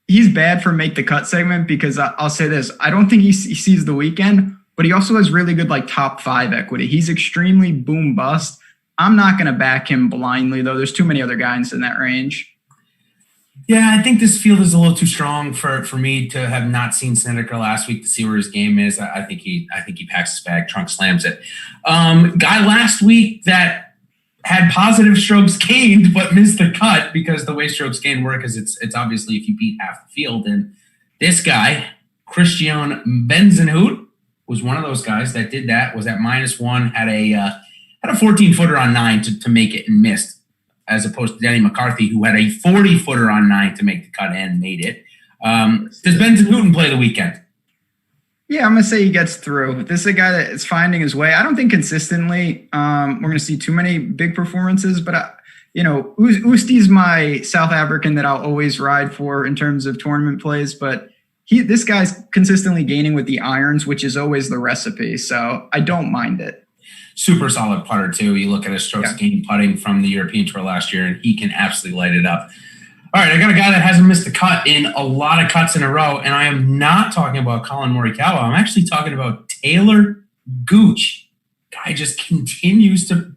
he's bad for Make the Cut segment because I'll say this. I don't think he sees the weekend, but he also has really good top 5 equity. He's extremely boom bust. I'm not going to back him blindly, though. There's too many other guys in that range. Yeah, I think this field is a little too strong for me to have not seen Snedeker last week to see where his game is. I think he packs his bag, trunk slams it. Guy last week that had positive strokes gained but missed the cut because the way strokes gained work is it's obviously if you beat half the field. And this guy, Christian Benzenhout, was one of those guys that did that, was at -1, had a 14-footer on 9 to make it and missed, as opposed to Denny McCarthy, who had a 40-footer on 9 to make the cut and made it. Does Benzenhout play the weekend? Yeah, I'm going to say he gets through. This is a guy that is finding his way. I don't think consistently we're going to see too many big performances, but, Usti's my South African that I'll always ride for in terms of tournament plays, but this guy's consistently gaining with the irons, which is always the recipe, so I don't mind it. Super solid putter, too. You look at his strokes gained putting from the European Tour last year, and he can absolutely light it up. All right, I got a guy that hasn't missed a cut in a lot of cuts in a row, and I am not talking about Colin Morikawa. I'm actually talking about Taylor Gooch. Guy just continues to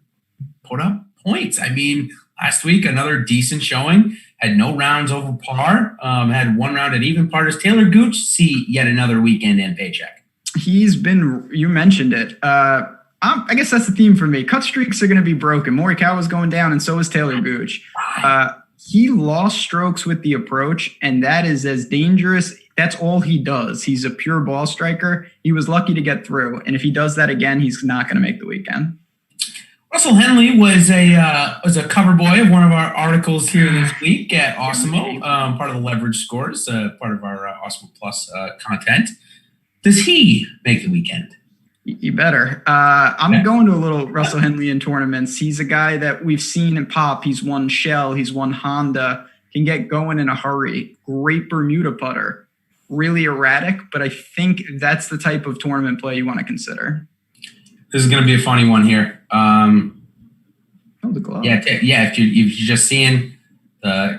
put up points. I mean, last week, another decent showing. Had no rounds over par. Had one round at even par. Does Taylor Gooch see yet another weekend and paycheck? He's been, you mentioned it. I guess that's the theme for me. Cut streaks are going to be broken. Morikawa's going down, and so is Taylor Gooch. He lost strokes with the approach, and that is as dangerous. That's all he does. He's a pure ball striker. He was lucky to get through, and if he does that again, he's not going to make the weekend. Russell Henley was a cover boy of one of our articles here this week at Awesemo, part of the leverage scores, part of our Awesemo Plus content. Does he make the weekend? You better. I'm going to a little Russell Henley in tournaments. He's a guy that we've seen in pop. He's won Shell. He's won Honda. Can get going in a hurry. Great Bermuda putter. Really erratic, but I think that's the type of tournament play you want to consider. This is going to be a funny one here. The glove. Yeah. If you're just seeing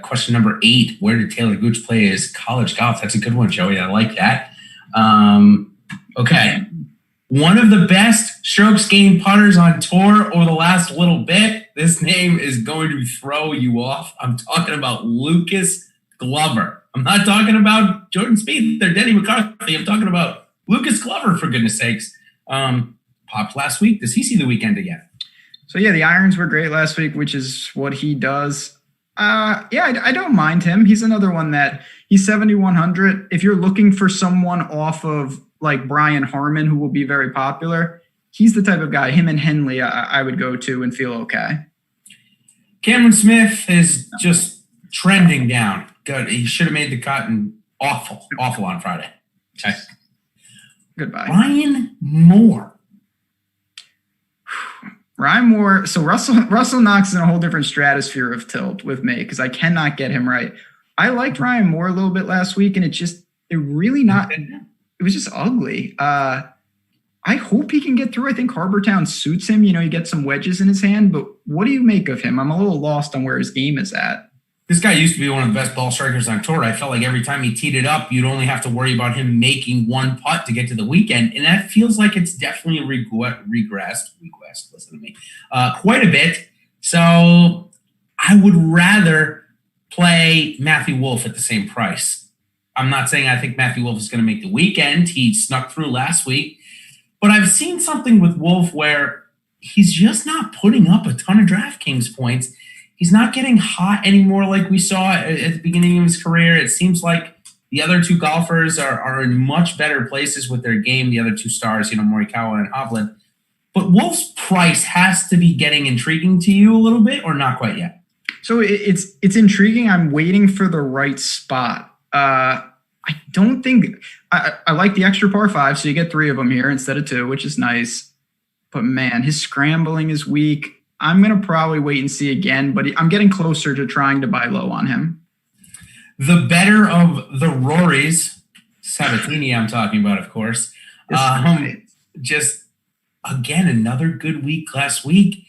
question number 8, where did Taylor Gooch play his college golf? That's a good one, Joey. I like that. Okay. One of the best strokes gained putters on tour over the last little bit. This name is going to throw you off. I'm talking about Lucas Glover. I'm not talking about Jordan Spieth or Denny McCarthy. I'm talking about Lucas Glover, for goodness sakes. Popped last week. Does he see the weekend again? So, yeah, the irons were great last week, which is what he does. I don't mind him. He's another one that he's 7,100. If you're looking for someone off of like Brian Harmon, who will be very popular, he's the type of guy, him and Henley, I would go to and feel okay. Cameron Smith is just trending down. Good. He should have made the cut and awful on Friday. Okay. Goodbye. Ryan Moore. So Russell Knox is in a whole different stratosphere of tilt with me because I cannot get him right. I liked Ryan Moore a little bit last week, and it was just ugly. I hope he can get through. I think Harbor Town suits him. You get some wedges in his hand, but what do you make of him? I'm a little lost on where his game is at. This guy used to be one of the best ball strikers on tour. I felt like every time he teed it up, you'd only have to worry about him making one putt to get to the weekend. And that feels like it's definitely regressed, listen to me, quite a bit. So I would rather play Matthew Wolff at the same price. I'm not saying I think Matthew Wolff is going to make the weekend. He snuck through last week. But I've seen something with Wolff where he's just not putting up a ton of DraftKings points. He's not getting hot anymore like we saw at the beginning of his career. It seems like the other two golfers are in much better places with their game, the other two stars, Morikawa and Hovland. But Wolff's price has to be getting intriguing to you a little bit, or not quite yet? So it's intriguing. I'm waiting for the right spot. I don't think I like the extra par 5, so you get 3 of them here instead of 2, which is nice. But man, his scrambling is weak. I'm going to probably wait and see again, but I'm getting closer to trying to buy low on him. The better of the Rorys, Sabatini I'm talking about, of course. Just, again, another good week last week.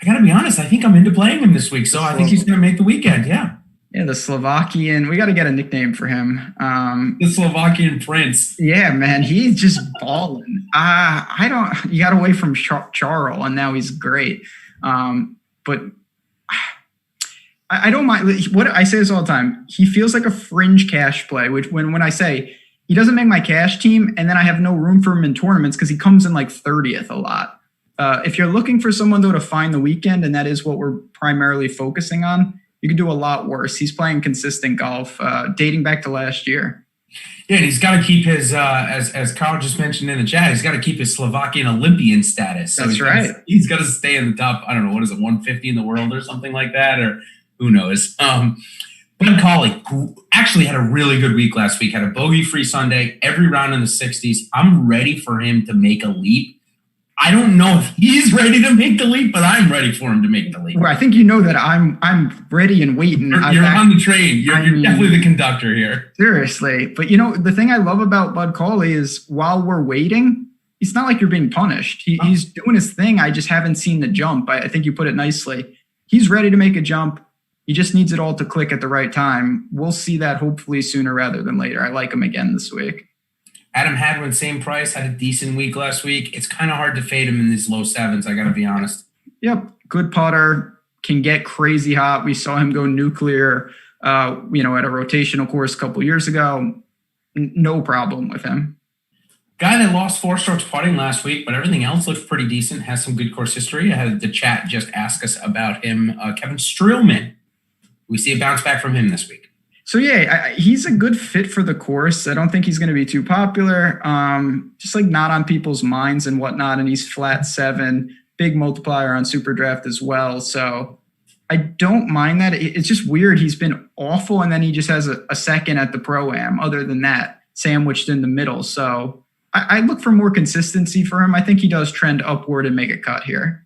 I got to be honest, I think I'm into playing him this week, so I think he's going to make the weekend, yeah. Yeah, the Slovakian. We got to get a nickname for him. The Slovakian Prince. Yeah, man, he's just balling. He got away from Charles, and now he's great. But I don't mind. What I say this all the time. He feels like a fringe cash play, which when I say he doesn't make my cash team, and then I have no room for him in tournaments because he comes in like 30th a lot. If you're looking for someone though to find the weekend, and that is what we're primarily focusing on, you can do a lot worse. He's playing consistent golf, dating back to last year. Yeah, and he's got to keep his, as Kyle just mentioned in the chat, he's got to keep his Slovakian Olympian status. So that's right. He's got to stay in the top, I don't know, what is it, 150 in the world or something like that, or who knows. Bud Cauley actually had a really good week last week, had a bogey-free Sunday, every round in the 60s. I'm ready for him to make a leap. I don't know if he's ready to make the leap, but I'm ready for him to make the leap. Well, I think you know that I'm ready and waiting. You're on the train. You're definitely the conductor here. Seriously. But, the thing I love about Bud Cauley is while we're waiting, it's not like you're being punished. He's doing his thing. I just haven't seen the jump. I think you put it nicely. He's ready to make a jump. He just needs it all to click at the right time. We'll see that hopefully sooner rather than later. I like him again this week. Adam Hadwin, same price, had a decent week last week. It's kind of hard to fade him in these low 7s, I got to be honest. Yep, good putter, can get crazy hot. We saw him go nuclear, at a rotational course a couple years ago. No problem with him. Guy that lost 4 strokes putting last week, but everything else looked pretty decent, has some good course history. I had the chat just ask us about him. Kevin Streelman. We see a bounce back from him this week. So, yeah, he's a good fit for the course. I don't think he's going to be too popular, just like not on people's minds and whatnot. And he's flat 7, big multiplier on SuperDraft as well. So I don't mind that. It's just weird. He's been awful, and then he just has a second at the Pro-Am. Other than that, sandwiched in the middle. So I look for more consistency for him. I think he does trend upward and make a cut here.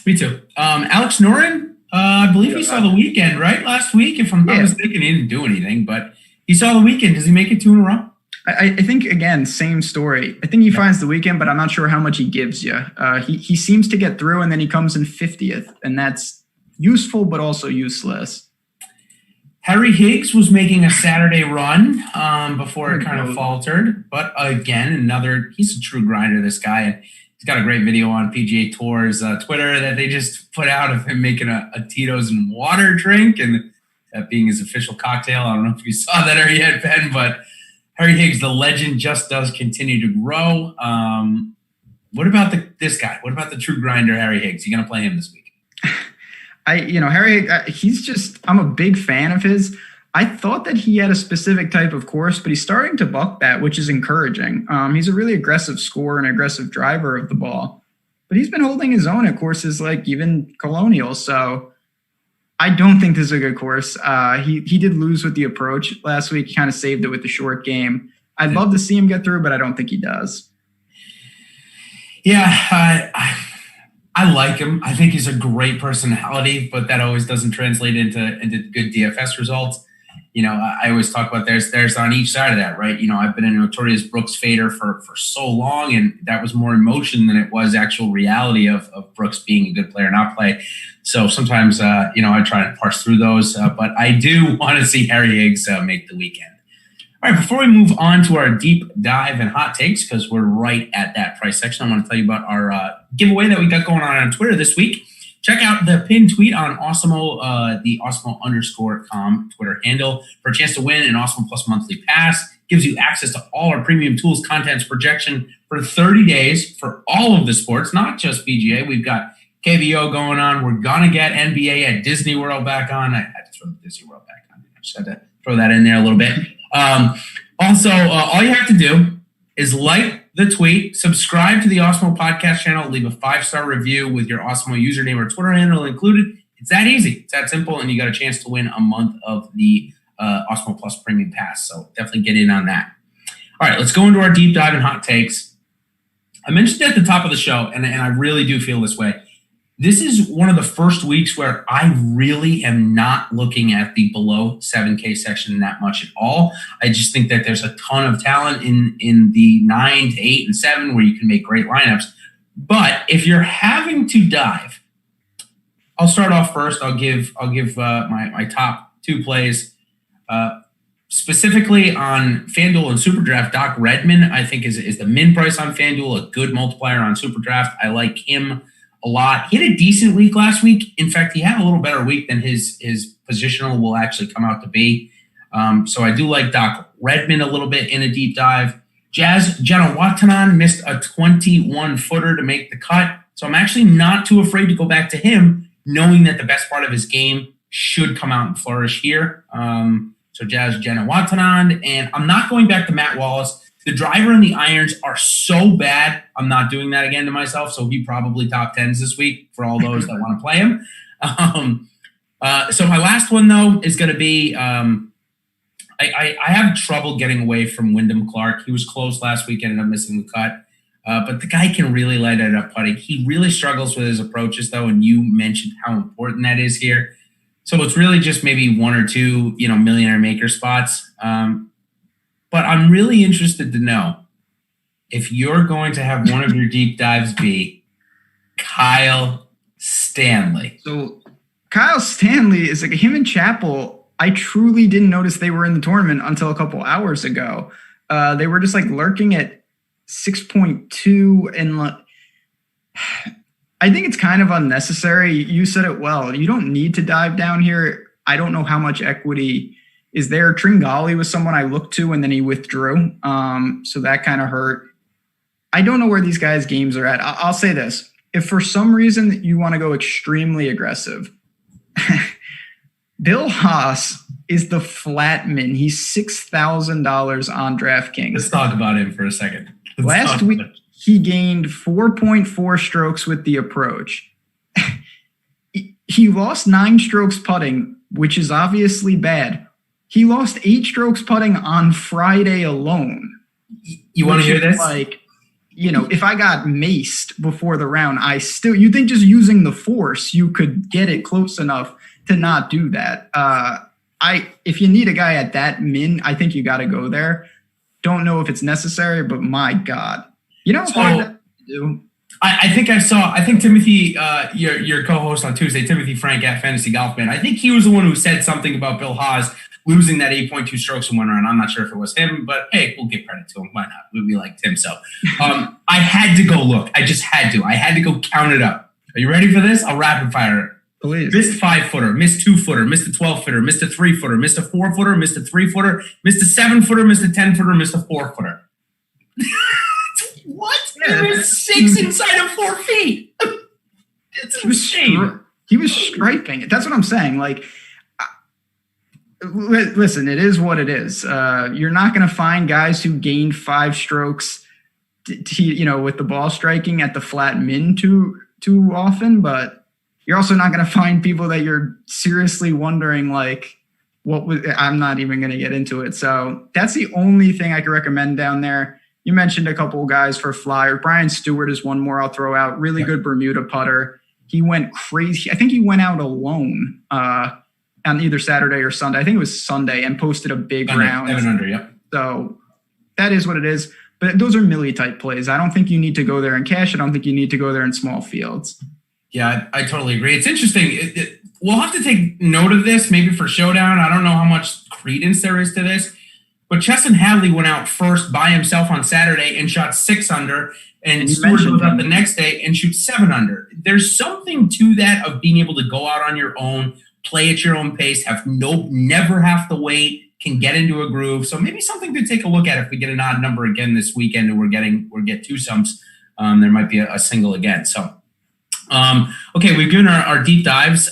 Me too. Alex Noren. I believe he saw the weekend, right? Last week, if I'm not mistaken, he didn't do anything, but he saw the weekend. Does he make it 2 in a row? I think, again, same story. I think he finds the weekend, but I'm not sure how much he gives you. He seems to get through, and then he comes in 50th, and that's useful but also useless. Harry Higgs was making a Saturday run before it kind of faltered. But again, he's a true grinder, this guy. And he's got a great video on PGA Tour's Twitter that they just put out of him making a Tito's and water drink, and that being his official cocktail. I don't know if you saw that or yet, Ben, but Harry Higgs, the legend, just does continue to grow. What about this guy? What about the true grinder, Harry Higgs? You going to play him this week? Harry, I'm a big fan of his. I thought that he had a specific type of course, but he's starting to buck that, which is encouraging. He's a really aggressive scorer and aggressive driver of the ball, but he's been holding his own at courses like even Colonial. So I don't think this is a good course. He did lose with the approach last week. He kind of saved it with the short game. I'd love to see him get through, but I don't think he does. Yeah, I like him. I think he's a great personality, but that always doesn't translate into good DFS results. I always talk about there's on each side of that, right? I've been a notorious Brooks fader for so long, and that was more emotion than it was actual reality of Brooks being a good player, not play. So sometimes, I try to parse through those, but I do want to see Harry Higgs make the weekend. All right, before we move on to our deep dive and hot takes, because we're right at that price section, I want to tell you about our giveaway that we got going on Twitter this week. Check out the pinned tweet on Awesemo, the Awesemo_com Twitter handle for a chance to win an Awesemo Plus monthly pass. Gives you access to all our premium tools, contents, projection for 30 days for all of the sports, not just PGA. We've got KBO going on. We're going to get NBA at Disney World back on. I had to throw the Disney World back on. I just had to throw that in there a little bit. Also, all you have to do is like the tweet, subscribe to the Awesemo podcast channel, leave a 5-star review with your Awesemo username or Twitter handle included. It's that easy. It's that simple, and you got a chance to win a month of the Awesemo Plus Premium Pass. So definitely get in on that. All right, let's go into our deep dive and hot takes. I mentioned at the top of the show, and I really do feel this way. This is one of the first weeks where I really am not looking at the below 7K section that much at all. I just think that there's a ton of talent in the 9 to 8 and 7 where you can make great lineups. But if you're having to dive, I'll start off first. I'll give my top 2 plays. Specifically on FanDuel and SuperDraft, Doc Redman, I think is the min price on FanDuel, a good multiplier on SuperDraft. I like him a lot. He had a decent week last week. In fact, he had a little better week than his positional will actually come out to be. So I do like Doc Redman a little bit in a deep dive. Jazz Janawatanan missed a 21-footer to make the cut. So I'm actually not too afraid to go back to him, knowing that the best part of his game should come out and flourish here. So Jazz Janawatanan. And I'm not going back to Matt Wallace. The driver and the irons are so bad, I'm not doing that again to myself. So he probably top 10s this week for all those that want to play him. So my last one, though, is going to be I have trouble getting away from Wyndham Clark. He was close last week, ended up missing the cut. But the guy can really light it up putting. He really struggles with his approaches, though, and you mentioned how important that is here. So it's really just maybe 1 or 2, millionaire maker spots. But I'm really interested to know if you're going to have one of your deep dives be Kyle Stanley. So Kyle Stanley is like him and Chappell. I truly didn't notice they were in the tournament until a couple hours ago. They were just like lurking at 6.2. And I think it's kind of unnecessary. You said it well. You don't need to dive down here. I don't know how much equity is there. Tringali was someone I looked to and then he withdrew. So that kind of hurt. I don't know where these guys' games are at. I'll say this. If for some reason you want to go extremely aggressive, Bill Haas is the flatman. He's $6,000 on DraftKings. Let's talk about him for a second. Last week, he gained 4.4 strokes with the approach. He lost 9 strokes putting, which is obviously bad. He lost 8 strokes putting on Friday alone. You want to hear this? Like, if I got maced before the round, you think just using the force, you could get it close enough to not do that. If you need a guy at that min, I think you got to go there. don't know if it's necessary, but my God. You know So, what I do? I think Timothy, your co-host on Tuesday, Timothy Frank at Fantasy Golf Man, I think he was the one who said something about Bill Haas losing that 8.2 strokes in one round. I'm not sure if it was him, but hey, we'll give credit to him. Why not? We like Tim. So I had to go look. I just had to. I had to go count it up. Are you ready for this? I'll rapid fire it. Please. Missed 5-footer, missed 2-footer, missed a 12-footer, missed a 3-footer, missed a 4-footer, missed a 3-footer, missed a 7-footer, missed a 10-footer, missed a 4-footer. What? Yeah, There's 6 inside of 4 feet. It's insane. He was striking it. That's what I'm saying. Like, listen, it is what it is. You're not going to find guys who gained 5 strokes, with the ball striking at the flat min too often, but you're also not going to find people that you're seriously wondering, like, I'm not even going to get into it. So that's the only thing I can recommend down there. You mentioned a couple of guys for flyer. Brian Stewart is one more I'll throw out. Really good Bermuda putter. He went crazy. I think he went out alone on either Saturday or Sunday. I think it was Sunday, and posted a big round. 7 under, yep. So that is what it is. But those are Millie type plays. I don't think you need to go there in cash. I don't think you need to go there in small fields. Yeah, I totally agree. It's interesting. We'll have to take note of this maybe for Showdown. I don't know how much credence there is to this. But Chesson Hadley went out first by himself on Saturday and shot 6 under, and Stewart goes out the next day and shoots 7 under. There's something to that of being able to go out on your own, play at your own pace, never have to wait, can get into a groove. So maybe something to take a look at if we get an odd number again this weekend and we get 2 sums. There might be a single again. So, okay, we've given our deep dives.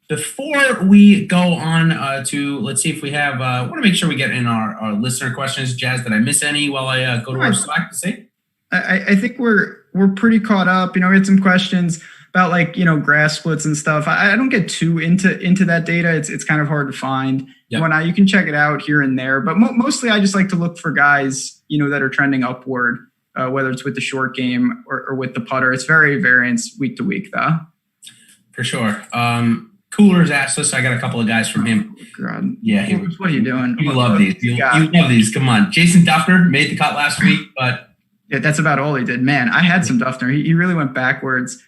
Before we go on to, let's see if we have, I want to make sure we get in our listener questions. Jazz, did I miss any while I go to our Slack to see? I think we're pretty caught up. We had some questions about grass splits and stuff. I don't get too into that data. It's kind of hard to find. Yep. You can check it out here and there, but mostly I just like to look for guys, that are trending upward, whether it's with the short game or with the putter. It's very variance week to week though. For sure. Cooler's asked us. I got a couple of guys from him. God. Yeah. What are you doing? You love these. You love these. Come on. Jason Duffner made the cut last week, but yeah, that's about all he did. Man, I had some Duffner. He really went backwards.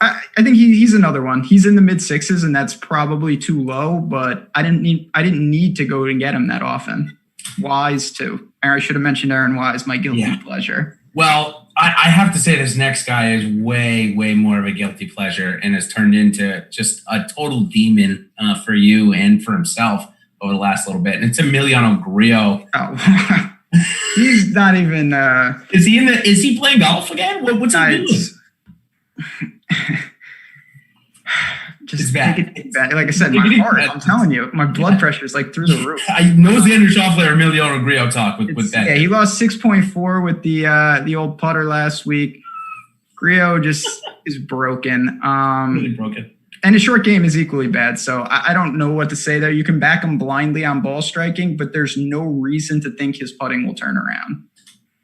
I think he's another one. He's in the mid 6s, and that's probably too low. But I didn't need to go and get him that often. Wise too. I should have mentioned Aaron Wise, my guilty pleasure. Well, I have to say this next guy is way, way more of a guilty pleasure and has turned into just a total demon for you and for himself over the last little bit. And it's Emiliano Grillo. Oh, he's not even. Is he playing golf again? What's he doing? Just take it back. Like I said, my heart, I'm telling you, my blood pressure is like through the roof. I know the undershot player Emiliano Grillo talk with that. Yeah, he lost 6.4 with the old putter last week. Grillo just is broken. Really broken. And his short game is equally bad. So I don't know what to say there. You can back him blindly on ball striking, but there's no reason to think his putting will turn around.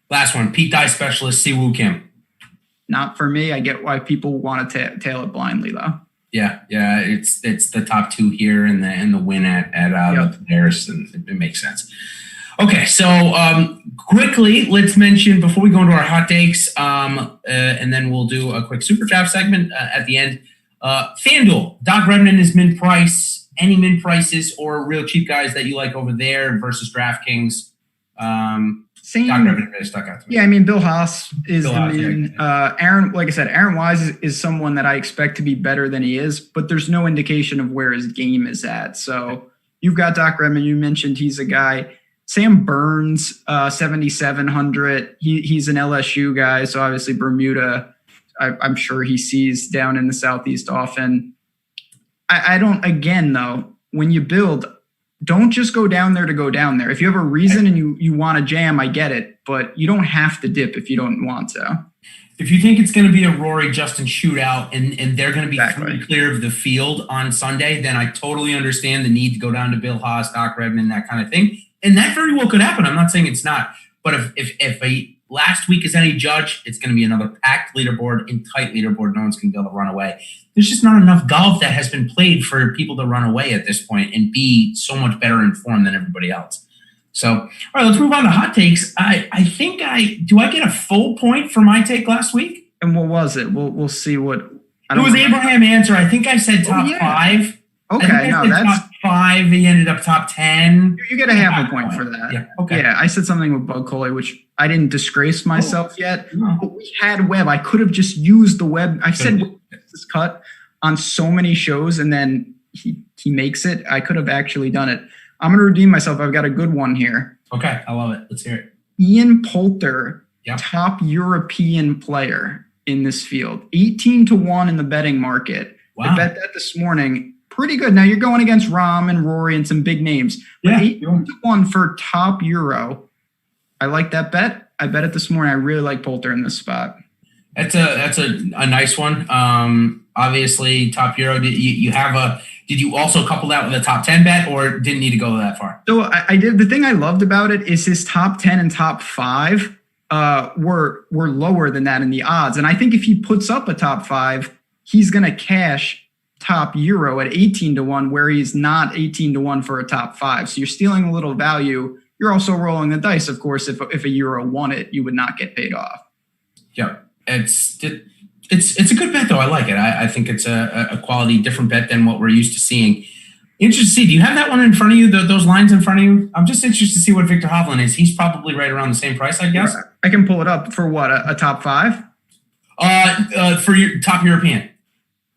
Last one, Pete Dye specialist Siwoo Kim. Not for me. I get why people want to tail it blindly though. Yeah, it's the top 2 here and the win at the Players, and it makes sense. Okay, so quickly, let's mention before we go into our hot takes, and then we'll do a quick SuperDraft segment at the end. FanDuel, Doc Redman is min price. Any min prices or real cheap guys that you like over there versus DraftKings? Same. Doc Redman really stuck out to me. Yeah, I mean, Bill Haas is the main. Aaron, like I said, Aaron Wise is someone that I expect to be better than he is, but there's no indication of where his game is at. So you've got Doc Redman. You mentioned he's a guy. Sam Burns, 7,700. He's an LSU guy, so obviously Bermuda. I'm sure he sees down in the Southeast often. I don't. Again, though, when you build, don't just go down there to go down there. If you have a reason and you want to jam, I get it, but you don't have to dip if you don't want to. If you think it's going to be a Rory Justin shootout and they're going to be free clear of the field on Sunday, then I totally understand the need to go down to Bill Haas, Doc Redman, that kind of thing. And that very well could happen. I'm not saying it's not. But if a last week is any judge, it's going to be another packed leaderboard and tight leaderboard. No one's going to be able to run away. There's just not enough golf that has been played for people to run away at this point and be so much better informed than everybody else. So, all right, let's move on to hot takes. I think do I get a full point for my take last week? And what was it? We'll see what. It was Abraham Answer. I think I said top 5. Okay, no, that's top 5. He ended up top 10. You get a half a point for that. Yeah. Okay. Yeah, I said something with Bug Coley, which I didn't disgrace myself yet. No. But we had Webb. I could have just used the Webb. I said this cut on so many shows, and then he makes it. I could have actually done it. I'm going to redeem myself. I've got a good one here. Okay, I love it. Let's hear it. Ian Poulter, top European player in this field. 18-1 in the betting market. Wow. I bet that this morning. Pretty good. Now you're going against Rahm and Rory and some big names. But 18-1 for top Euro. I like that bet. I bet it this morning. I really like Poulter in this spot. That's a nice one. Obviously, top Euro. Did you also couple that with a top 10 bet, or didn't need to go that far? So I did. The thing I loved about it is his top 10 and top 5 were lower than that in the odds. And I think if he puts up a top 5, he's going to cash top Euro at 18-1, where he's not 18-1 for a top 5. So you're stealing a little value. You're also rolling the dice, of course. If a Euro won it, you would not get paid off. Yeah, it's a good bet though. I like it. I think it's a quality different bet than what we're used to seeing. Interested to see. Do you have that one in front of you? Those lines in front of you? I'm just interested to see what Viktor Hovland is. He's probably right around the same price, I guess. I can pull it up for what a top 5. For your top European.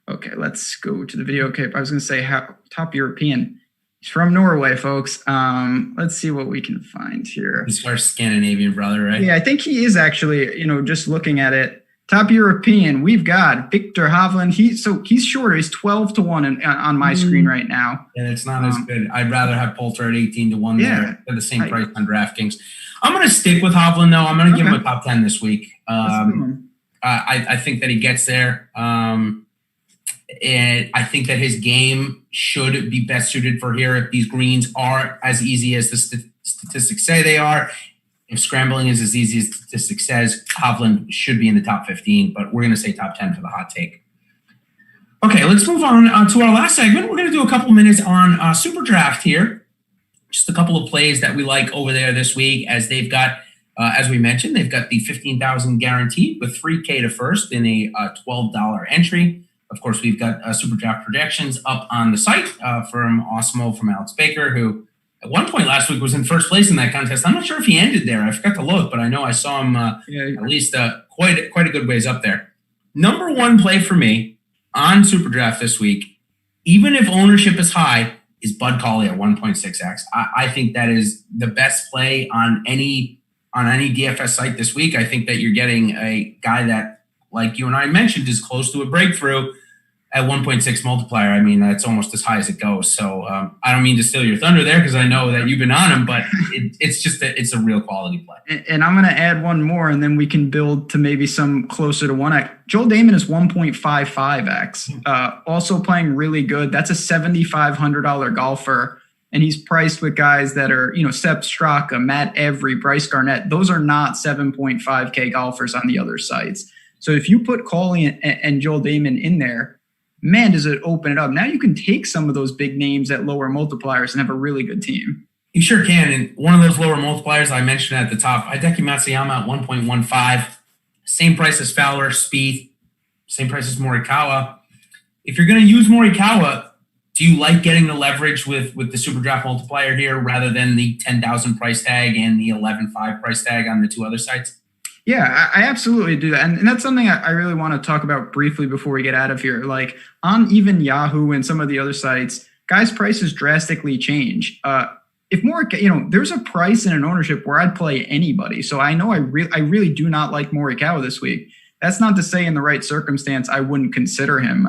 Okay, let's go to the video. Okay, I was going to say top European. He's from Norway, folks. Let's see what we can find here. He's our Scandinavian brother, right? Yeah, I think he is actually, just looking at it. Top European, we've got Viktor Hovland. He's shorter. He's 12-1 on my screen right now. Yeah, it's not as good. I'd rather have Poulter at 18-1 there. They're the same price on DraftKings. I'm going to stick with Hovland, though. I'm going to give him a top 10 this week. I think that he gets there. And I think that his game should be best suited for here if these greens are as easy as the statistics say they are. If scrambling is as easy as the statistics says, Hovland should be in the top 15, but we're going to say top 10 for the hot take. Okay, let's move on to our last segment. We're going to do a couple minutes on SuperDraft here. Just a couple of plays that we like over there this week, as they've got, as we mentioned, they've got the $15,000 guaranteed with $3K to first in a $12 entry. Of course, we've got SuperDraft projections up on the site from Awesemo, from Alex Baker, who at one point last week was in first place in that contest. I'm not sure if he ended there. I forgot to look, but I know I saw him at least quite a good ways up there. Number one play for me on SuperDraft this week, even if ownership is high, is Bud Cauley at 1.6x. I think that is the best play on any DFS site this week. I think that you're getting a guy that, like you and I mentioned, is close to a breakthrough at 1.6 multiplier. I mean, that's almost as high as it goes. So I don't mean to steal your thunder there, because I know that you've been on him, but it's a real quality play. And I'm going to add one more, and then we can build to maybe some closer to 1x. Joel Damon is 1.55x. Also playing really good. That's a $7,500 golfer, and he's priced with guys that are, Sepp Straka, Matt Every, Bryce Garnett. Those are not 7.5K golfers on the other sites. So if you put Cauley and Joel Damon in there, man, does it open it up. Now you can take some of those big names at lower multipliers and have a really good team. You sure can. And one of those lower multipliers I mentioned at the top, Hideki Matsuyama at 1.15, same price as Fowler, Spieth, same price as Morikawa. If you're going to use Morikawa, do you like getting the leverage with the SuperDraft multiplier here rather than the 10,000 price tag and the 11.5 price tag on the two other sites? Yeah, I absolutely do that. And that's something I really want to talk about briefly before we get out of here. Like on even Yahoo and some of the other sites, guys' prices drastically change. If more, there's a price and an ownership where I'd play anybody. So I know I really do not like Morikawa this week. That's not to say in the right circumstance, I wouldn't consider him.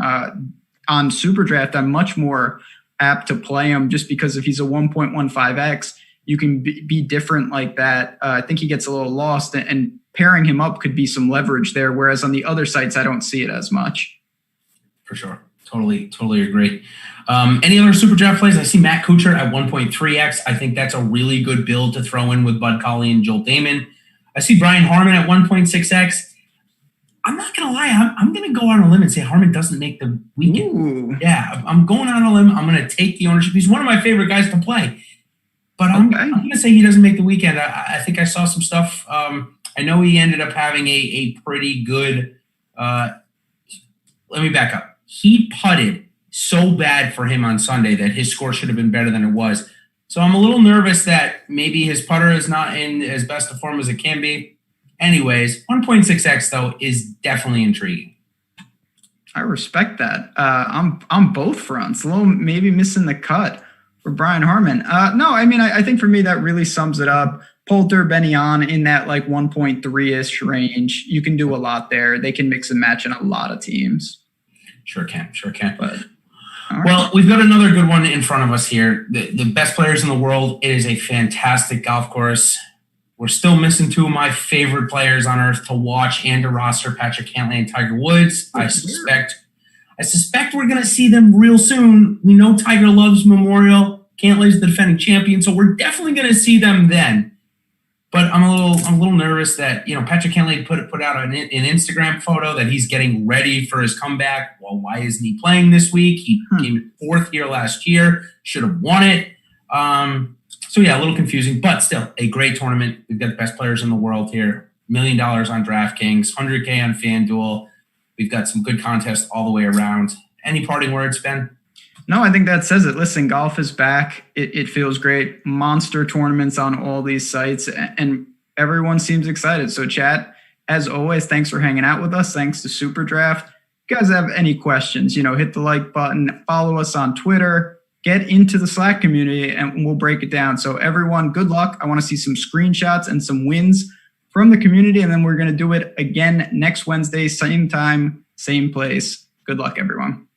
On SuperDraft, I'm much more apt to play him just because if he's a 1.15x, you can be different like that. I think he gets a little lost, and pairing him up could be some leverage there. Whereas on the other sites, I don't see it as much. For sure. Totally agree. Any other SuperDraft plays? I see Matt Kuchar at 1.3x. I think that's a really good build to throw in with Bud Cauley and Joel Damon. I see Brian Harman at 1.6x. I'm not going to lie. I'm going to go on a limb and say Harman doesn't make the weekend. Ooh. Yeah, I'm going on a limb. I'm going to take the ownership. He's one of my favorite guys to play. but I'm going to say he doesn't make the weekend. I think I saw some stuff. I know he ended up having a pretty good let me back up. He putted so bad for him on Sunday that his score should have been better than it was. So I'm a little nervous that maybe his putter is not in as best a form as it can be. Anyways, 1.6x though is definitely intriguing. I respect that. I'm both fronts. A little maybe missing the cut for Brian Harman. No, I mean, I think for me that really sums it up. Poulter, Benyon in that like 1.3-ish range. You can do a lot there. They can mix and match in a lot of teams. Sure can. But, well, we've got another good one in front of us here. The best players in the world. It is a fantastic golf course. We're still missing two of my favorite players on earth to watch and to roster, Patrick Cantlay and Tiger Woods. I suspect we're going to see them real soon. We know Tiger loves Memorial. Cantlay's the defending champion, so we're definitely going to see them then. But I'm a little nervous that, Patrick Cantlay put out an Instagram photo that he's getting ready for his comeback. Well, why isn't he playing this week? He came fourth here last year, should have won it. So yeah, a little confusing, but still a great tournament. We've got the best players in the world here. $1 million on DraftKings, $100K on FanDuel. We've got some good contests all the way around. Any parting words, Ben? No, I think that says it. Listen, golf is back. It feels great. Monster tournaments on all these sites, and everyone seems excited. So, chat, as always, thanks for hanging out with us. Thanks to SuperDraft. If you guys have any questions, hit the like button, follow us on Twitter, get into the Slack community, and we'll break it down. So, everyone, good luck. I want to see some screenshots and some wins from the community, and then we're going to do it again next Wednesday, same time, same place. Good luck, everyone.